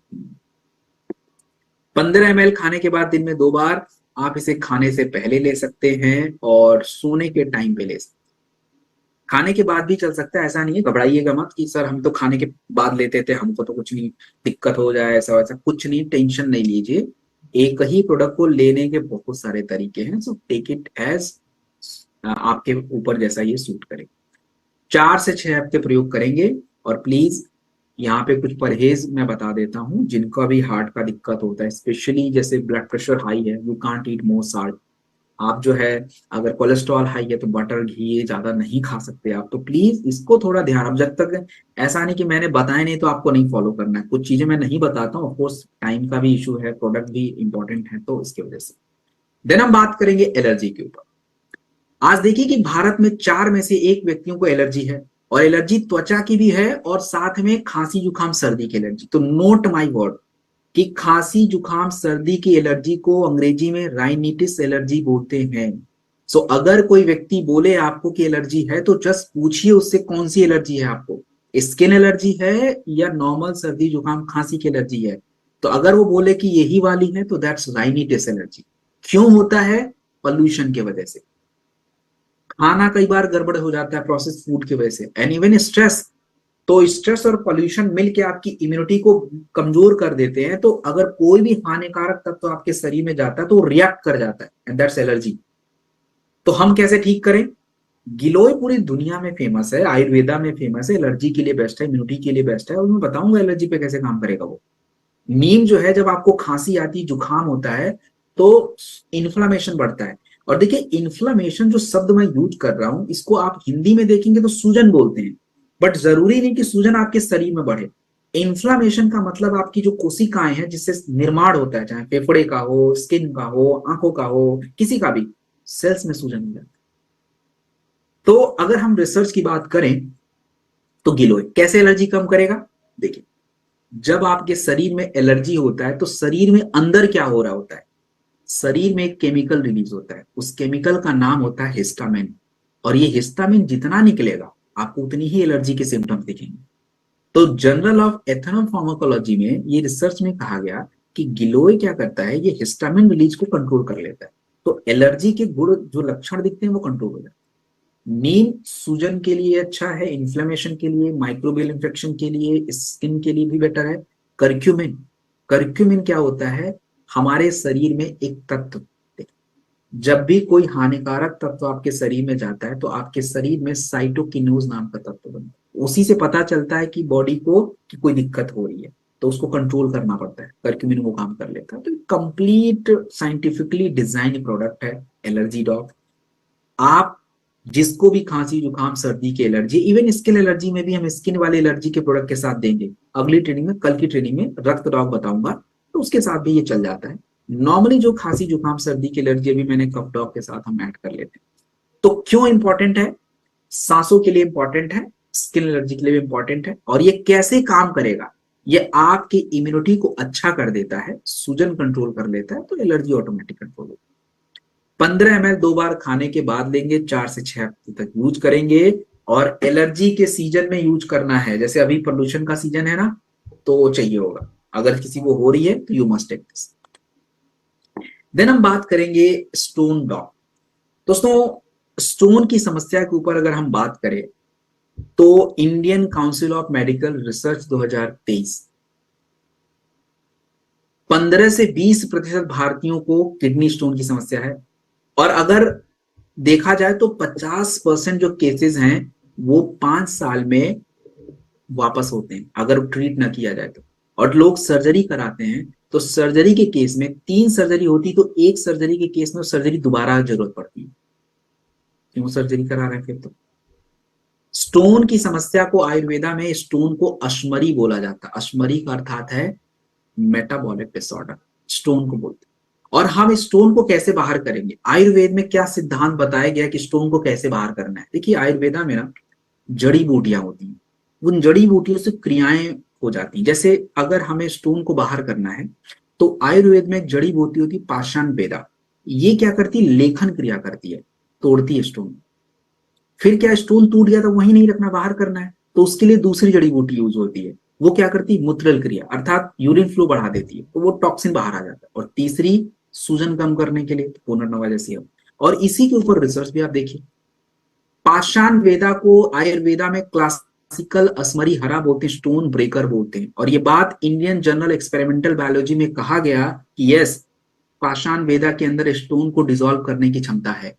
15 ml खाने के बाद दिन में 2 बार। आप इसे खाने से पहले ले सकते हैं और सोने के टाइम पे ले सकते हैं। खाने के बाद भी चल सकता है, ऐसा नहीं है, घबराइएगा मत कि सर हम तो खाने के बाद लेते थे, हमको तो कुछ नहीं दिक्कत हो जाए, ऐसा वैसा कुछ नहीं, टेंशन नहीं लीजिए। एक ही प्रोडक्ट को लेने के बहुत सारे तरीके हैं, सो टेक इट एज आपके ऊपर जैसा ये सूट करे। 4 से 6 हफ्ते प्रयोग करेंगे। और प्लीज यहाँ पे कुछ परहेज मैं बता देता हूँ, जिनका भी हार्ट का दिक्कत होता है, स्पेशली जैसे ब्लड प्रेशर हाई है, you can't eat more salt. आप जो है, अगर कोलेस्ट्रॉल हाई है तो बटर घी ज्यादा नहीं खा सकते आप, तो प्लीज इसको थोड़ा ध्यान। अब जब तक ऐसा नहीं कि मैंने बताया नहीं तो आपको नहीं फॉलो करना है, कुछ चीजें मैं नहीं बताता हूँ, ऑफकोर्स टाइम का भी इशू है, प्रोडक्ट भी इंपॉर्टेंट है, तो इसकी वजह से। देन हम बात करेंगे एलर्जी के ऊपर। आज देखिए कि भारत में 4 में से 1 व्यक्तियों को एलर्जी है, और एलर्जी त्वचा की भी है और साथ में खांसी जुकाम सर्दी की एलर्जी। तो नोट माई वर्ड कि खांसी जुकाम सर्दी की एलर्जी को अंग्रेजी में राइनिटिस एलर्जी बोलते हैं। सो अगर कोई व्यक्ति बोले आपको कि एलर्जी है, तो जस्ट पूछिए उससे कौन सी एलर्जी है आपको, स्किन एलर्जी है या नॉर्मल सर्दी जुकाम खांसी की एलर्जी है। तो अगर वो बोले कि यही वाली है तो दैट्स राइनिटिस एलर्जी। क्यों होता है? पॉल्यूशन की वजह से। खाना कई बार गड़बड़ हो जाता है प्रोसेस फूड की वजह से, एंड इवन स्ट्रेस। तो स्ट्रेस और पॉल्यूशन मिलके आपकी इम्यूनिटी को कमजोर कर देते हैं। तो अगर कोई भी हानिकारक तत्व तो आपके शरीर में जाता है तो रिएक्ट कर जाता है, एंड दैट्स एलर्जी। तो हम कैसे ठीक करें? गिलोय पूरी दुनिया में फेमस है, आयुर्वेदा में फेमस है, एलर्जी के लिए बेस्ट है, इम्यूनिटी के लिए बेस्ट है, और मैं बताऊंगा एलर्जी पे कैसे काम करेगा वो। नीम जो है, जब आपको खांसी आती, जुकाम होता है, तो इन्फ्लामेशन बढ़ता है। और देखिए इन्फ्लामेशन जो शब्द मैं यूज कर रहा हूं, इसको आप हिंदी में देखेंगे तो सूजन बोलते हैं, बट जरूरी नहीं कि सूजन आपके शरीर में बढ़े। इन्फ्लामेशन का मतलब आपकी जो कोशिकाएं हैं जिससे निर्माण होता है, चाहे फेफड़े का हो, स्किन का हो, आंखों का हो, किसी का भी, सेल्स में सूजन हो जाता है। तो अगर हम रिसर्च की बात करें तो गिलोय कैसे एलर्जी कम करेगा? देखिए, जब आपके शरीर में एलर्जी होता है तो शरीर में अंदर क्या हो रहा होता है? शरीर में एक केमिकल रिलीज होता है, उस केमिकल का नाम होता है हिस्टामिन। और ये हिस्टामिन जितना निकलेगा आपको उतनी ही एलर्जी के सिम्टम्स दिखेंगे। तो जर्नल ऑफ एथनोफार्माकोलॉजी में ये रिसर्च में कहा गया कि गिलोय क्या करता है, ये हिस्टामिन रिलीज को कंट्रोल कर लेता है। तो एलर्जी के गुण जो लक्षण दिखते हैं वो कंट्रोल हो जाते हैं। नीम सूजन के लिए अच्छा है, इन्फ्लेमेशन के लिए, माइक्रोबियल इन्फेक्शन के लिए, स्किन के लिए भी बेटर है। करक्यूमिन, करक्यूमिन क्या होता है? हमारे शरीर में एक तत्व, जब भी कोई हानिकारक तत्व आपके शरीर में जाता है तो आपके शरीर में साइटोकिनोज नाम का तत्व बनता है। उसी से पता चलता है कि बॉडी को कि कोई दिक्कत हो रही है, तो उसको कंट्रोल करना पड़ता है, करक्यूमिन वो काम कर लेता है। तो कंप्लीट साइंटिफिकली डिजाइन प्रोडक्ट है एलर्जी डॉग। आप जिसको भी खांसी जुकाम सर्दी की एलर्जी, इवन स्किन एलर्जी में भी हम स्किन वाले एलर्जी के प्रोडक्ट के साथ देंगे अगली ट्रेनिंग में, कल की ट्रेनिंग में रक्त डॉग बताऊंगा, तो उसके साथ भी ये चल जाता है। नॉर्मली जो खांसी जुकाम सर्दी की एलर्जी अभी मैंने कफ डॉग के साथ हम ऐड कर लेते हैं। तो क्यों इंपॉर्टेंट है? सांसों के लिए इंपॉर्टेंट है, स्किन एलर्जी के लिए भी इंपॉर्टेंट है। और ये कैसे काम करेगा? ये आपकी इम्यूनिटी को अच्छा कर देता है, सूजन कंट्रोल कर लेता है, तो एलर्जी ऑटोमेटिक कंट्रोल होगी। 15 ml 2 बार खाने के बाद लेंगे, 4 से 6 हफ्ते तक यूज करेंगे। और एलर्जी के सीजन में यूज करना है, जैसे अभी पोल्यूशन का सीजन है ना, तो वो चाहिए होगा। अगर किसी को हो रही है तो you must take this. Then हम बात करेंगे स्टोन डॉग। दोस्तों, स्टोन की समस्या के ऊपर अगर हम बात करें तो Indian council of medical research 2023 15 से 20% भारतीयों को किडनी स्टोन की समस्या है। और अगर देखा जाए तो 50% जो केसेस हैं वो 5 साल में वापस होते हैं अगर ट्रीट ना किया जाए तो। और लोग सर्जरी कराते हैं तो सर्जरी के केस में 3 सर्जरी होती, तो एक सर्जरी के केस में सर्जरी दोबारा जरूरत पड़ती है। क्यों सर्जरी करा रहे हैं फिर? तो स्टोन की समस्या को आयुर्वेदा में स्टोन को अश्मरी बोला जाता है। अश्मरी का अर्थात है मेटाबॉलिक डिसऑर्डर, स्टोन को बोलते हैं। और हम स्टोन को कैसे बाहर करेंगे? आयुर्वेद में क्या सिद्धांत बताया गया कि स्टोन को कैसे बाहर करना है? देखिए, आयुर्वेदा में ना जड़ी बूटियां होती हैं, उन जड़ी बूटियों से क्रियाएं हो जाती हैं। जैसे अगर हमें स्टोन को बाहर करना है तो आयुर्वेद में एक जड़ी बूटी होती है पाषाण वेदा, ये क्या करती है, लेखन क्रिया करती है, तोड़ती है स्टोन। फिर क्या, स्टोन टूट गया तो वहीं नहीं रखना, बाहर करना है, तो उसके लिए दूसरी जड़ी बूटी यूज होती है, वो क्या करती है, मूत्रल क्रिया, अर्थात यूरिन फ्लो बढ़ा देती है, तो वो टॉक्सिन बाहर आ जाता है। और तीसरी, सूजन कम करने के लिए पुनर्नवा जैसी है। और इसी के ऊपर रिसर्च भी आप देखिए, पाषाण वेदा को आयुर्वेदा में क्लासिकल असमरी हरा बोलते हैं, स्टोन ब्रेकर बोलते हैं। और ये बात इंडियन जर्नल एक्सपेरिमेंटल बायोलॉजी में कहा गया कि यस, पाषाण वेदा के अंदर स्टोन को डिसॉल्व करने की क्षमता है।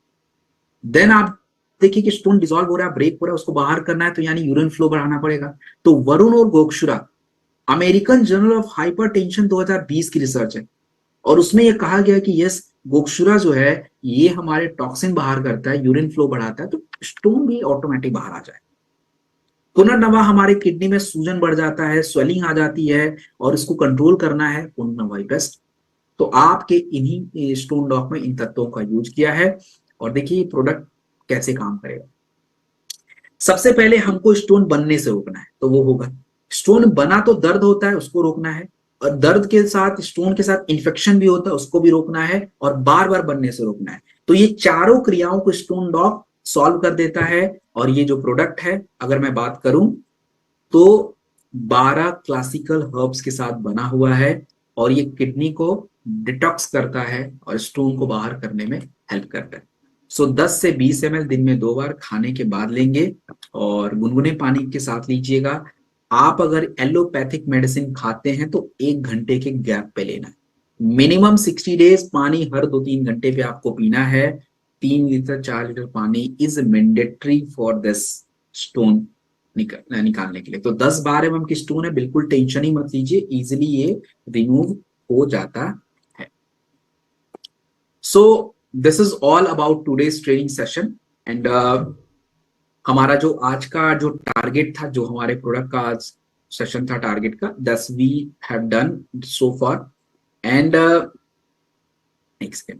देन आप देखिए कि स्टोन डिसॉल्व हो रहा है, ब्रेक हो रहा है, उसको बाहर करना है, तो यानी यूरिन फ्लो बढ़ाना पड़ेगा। तो वरुण और gokshura, American journal of hypertension 2020 की रिसर्च है, और उसमें यह कहा गया कि यस, गोक्षुरा जो है ये हमारे टॉक्सिन बाहर करता है, यूरिन फ्लो बढ़ाता है, तो स्टोन भी ऑटोमेटिक बाहर आ जाए। पुनर्नवा हमारे किडनी में सूजन बढ़ जाता है, स्वेलिंग आ जाती है, और इसको कंट्रोल करना है, पुनर्नवा बेस्ट। तो आपके इन्हीं स्टोन डॉक में इन तत्वों का यूज किया है। और देखिए ये प्रोडक्ट कैसे काम करेगा। सबसे पहले हमको स्टोन बनने से रोकना है, तो वो होगा, स्टोन बना तो दर्द होता है, उसको रोकना है, और दर्द के साथ स्टोन के साथ इंफेक्शन भी होता है, उसको भी रोकना है, और बार बार बनने से रोकना है। तो ये चारों क्रियाओं को स्टोन डॉक सॉल्व कर देता है। और ये जो प्रोडक्ट है, अगर मैं बात करूं तो 12 क्लासिकल हर्ब्स के साथ बना हुआ है, और ये किडनी को डिटॉक्स करता है और स्टोन को बाहर करने में हेल्प करता है। सो 10 से 20 ml दिन में 2 बार खाने के बाद लेंगे, और गुनगुने पानी के साथ लीजिएगा। आप अगर एलोपैथिक मेडिसिन खाते हैं तो 1 घंटे के गैप पे लेना है, मिनिमम 60 डेज। पानी हर 2-3 घंटे पे आपको पीना है। 3 लीटर 4 लीटर पानी is mandatory for this stone निकालने के लिए। तो 10-12 mm की स्टोन है, बिल्कुल टेंशन ही मत लीजिए, इजिली ये रिमूव हो जाता है। So this is all about today's training session. And हमारा जो आज का जो टारगेट था, जो हमारे प्रोडक्ट का आज सेशन था टारगेट का, 10 we have done so far. And next,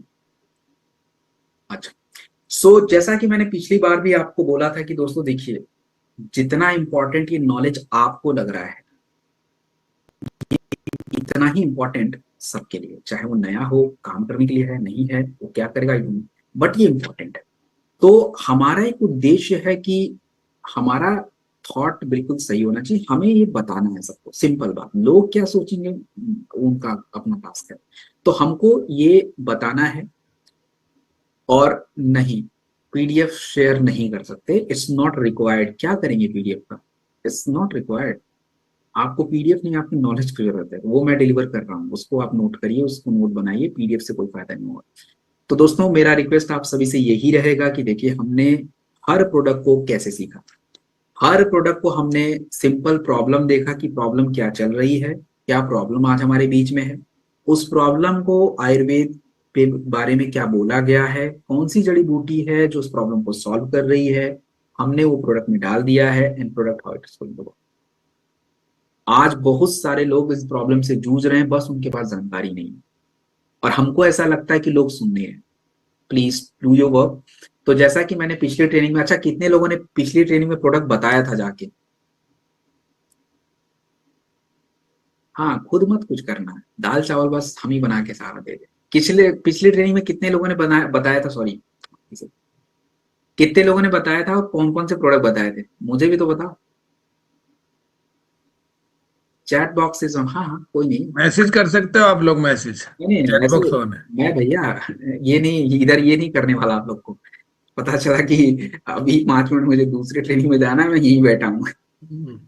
अच्छा, सो जैसा कि मैंने पिछली बार भी आपको बोला था कि दोस्तों देखिए, जितना इंपॉर्टेंट ये नॉलेज आपको लग रहा है, इतना ही इंपॉर्टेंट सबके लिए, चाहे वो नया हो, काम करने के लिए है, नहीं है, वो क्या करेगा, बट ये इंपॉर्टेंट है। तो हमारा एक उद्देश्य है कि हमारा थॉट बिल्कुल सही होना चाहिए, हमें ये बताना है सबको, सिंपल बात, लोग क्या सोचेंगे उनका अपना टास्क है, तो हमको ये बताना है। और नहीं, पीडीएफ शेयर नहीं कर सकते, इट्स नॉट रिक्वायर्ड। क्या करेंगे पीडीएफ का, इट्स नॉट रिक्वायर्ड। आपको पीडीएफ नहीं, आपकी नॉलेज की जरूरत है, वो मैं डिलीवर कर रहा हूँ, उसको आप नोट करिए, उसको नोट बनाइए, पीडीएफ से कोई फायदा नहीं होगा। तो दोस्तों मेरा रिक्वेस्ट आप सभी से यही रहेगा कि देखिए, हमने हर प्रोडक्ट को कैसे सीखा, हर प्रोडक्ट को हमने सिंपल प्रॉब्लम देखा कि प्रॉब्लम क्या चल रही है, क्या प्रॉब्लम आज हमारे बीच में है, उस प्रॉब्लम को आयुर्वेद के बारे में क्या बोला गया है, कौन सी जड़ी बूटी है जो उस प्रॉब्लम को सॉल्व कर रही है, हमने वो प्रोडक्ट में डाल दिया है, and product how it is going to work. आज बहुत सारे लोग इस प्रॉब्लम से जूझ रहे हैं, बस उनके पास जानकारी नहीं है, और हमको ऐसा लगता है कि लोग सुन नहीं रहे। Please do your work. तो जैसा कि मैंने पिछली ट्रेनिंग में, अच्छा कितने लोगों ने पिछली ट्रेनिंग में प्रोडक्ट बताया था जाके, हाँ, खुद मत कुछ करना है, दाल चावल बस हम ही बना के सारा दे दे। पिछली ट्रेनिंग में कितने लोगों ने बताया था, सॉरी, कितने लोगों ने बताया था, और कौन कौन से प्रोडक्ट बताए थे, मुझे भी तो बताओ। चैट बॉक्स इज ऑन, हाँ हाँ, कोई नहीं।
मैसेज कर सकते हो आप लोग, मैसेज
नहीं नहीं,
चैट
ऐसे
बॉक्स ऑन है।
मैं भैया, ये नहीं, इधर ये नहीं करने वाला आप लोग को। पता चला कि अभी 5 मिनट मुझे दूसरी ट्रेनिंग में जाना है, मैं यहीं बैठा हूँ।
हम्म।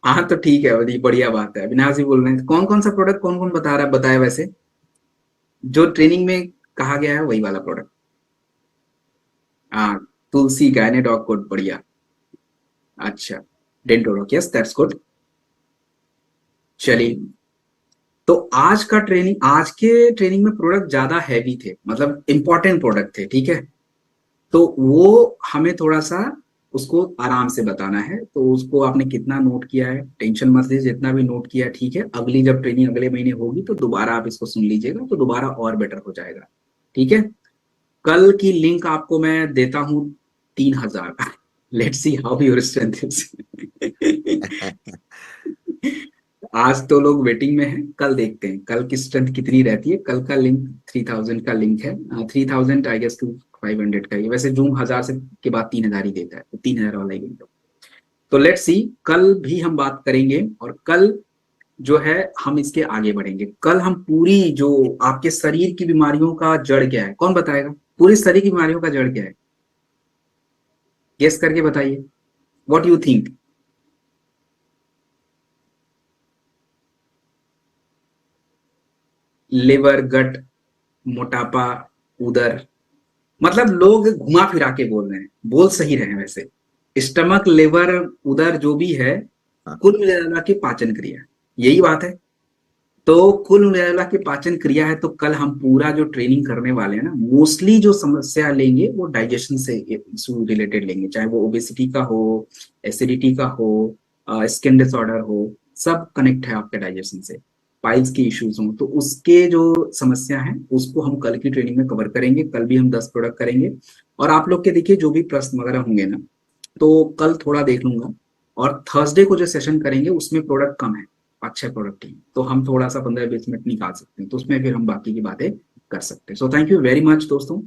हाँ तो ठीक है, बड़ी बढ़िया बात है। अविनाश जी बोल रहे हैं, कौन कौन सा प्रोडक्ट कौन कौन बता रहा है, बताया वैसे, जो ट्रेनिंग में कहा गया है वही वाला प्रोडक्ट। हाँ, तुलसी गायने डॉग कोड, बढ़िया। अच्छा, डेंटोडॉक, यस दैट्स गुड। चलिए, तो आज के ट्रेनिंग में प्रोडक्ट ज्यादा हैवी थे, मतलब इंपॉर्टेंट प्रोडक्ट थे, ठीक है। तो वो हमें थोड़ा सा उसको आराम से बताना है, तो उसको आपने कितना नोट किया है, टेंशन मत लीजिए, जितना भी नोट किया है ठीक है। अगली जब ट्रेनिंग अगले महीने होगी तो दोबारा आप इसको सुन लीजिएगा, तो दोबारा और बेटर हो जाएगा, ठीक है। कल की लिंक आपको मैं देता हूँ 3,000। Let's see how your strength is. आज तो लोग वेटिंग में हैं, कल देखते हैं कल की स्ट्रेंथ कितनी रहती है। कल का लिंक 3000 का लिंक है, 3000 आई गेस टू 500 का ही। वैसे जूम 1000 से के बाद 3000 ही देता है, तो 3000 वाला ही विंडो। तो लेट्स सी, कल भी हम बात करेंगे, और कल जो है हम इसके आगे बढ़ेंगे। कल हम पूरी जो आपके शरीर की बीमारियों का जड़ क्या है, कौन बताएगा? पूरी शरीर की बीमारियों का जड़ क्या है, गेस करके बताइए, व्हाट यू थिंक? लिवर, गट, मोटापा, उदर। मतलब लोग घुमा फिरा के बोल रहे हैं, बोल सही रहे हैं वैसे। स्टमक, लिवर, उदर जो भी है,
हाँ।
कुल मिला के पाचन क्रिया, यही बात है। तो कुल मिला के पाचन क्रिया है। तो कल हम पूरा जो ट्रेनिंग करने वाले हैं ना, मोस्टली जो समस्या लेंगे वो डाइजेशन से इशू रिलेटेड लेंगे, चाहे वो ओबेसिटी का हो, एसिडिटी का हो, स्किन डिसऑर्डर हो, सब कनेक्ट है आपके डाइजेशन से। पाइल्स की इश्यूज हो तो उसके जो समस्या है उसको हम कल की ट्रेनिंग में कवर करेंगे। कल भी हम 10 प्रोडक्ट करेंगे, और आप लोग के देखिए जो भी प्रश्न वगैरह होंगे ना, तो कल थोड़ा देख लूंगा। और थर्सडे को जो सेशन करेंगे उसमें प्रोडक्ट कम है, 5-6 प्रोडक्ट ही, तो हम थोड़ा सा 15-20 मिनट निकाल सकते हैं, तो उसमें फिर हम बाकी की बातें कर सकते हैं। So thank you very much दोस्तों।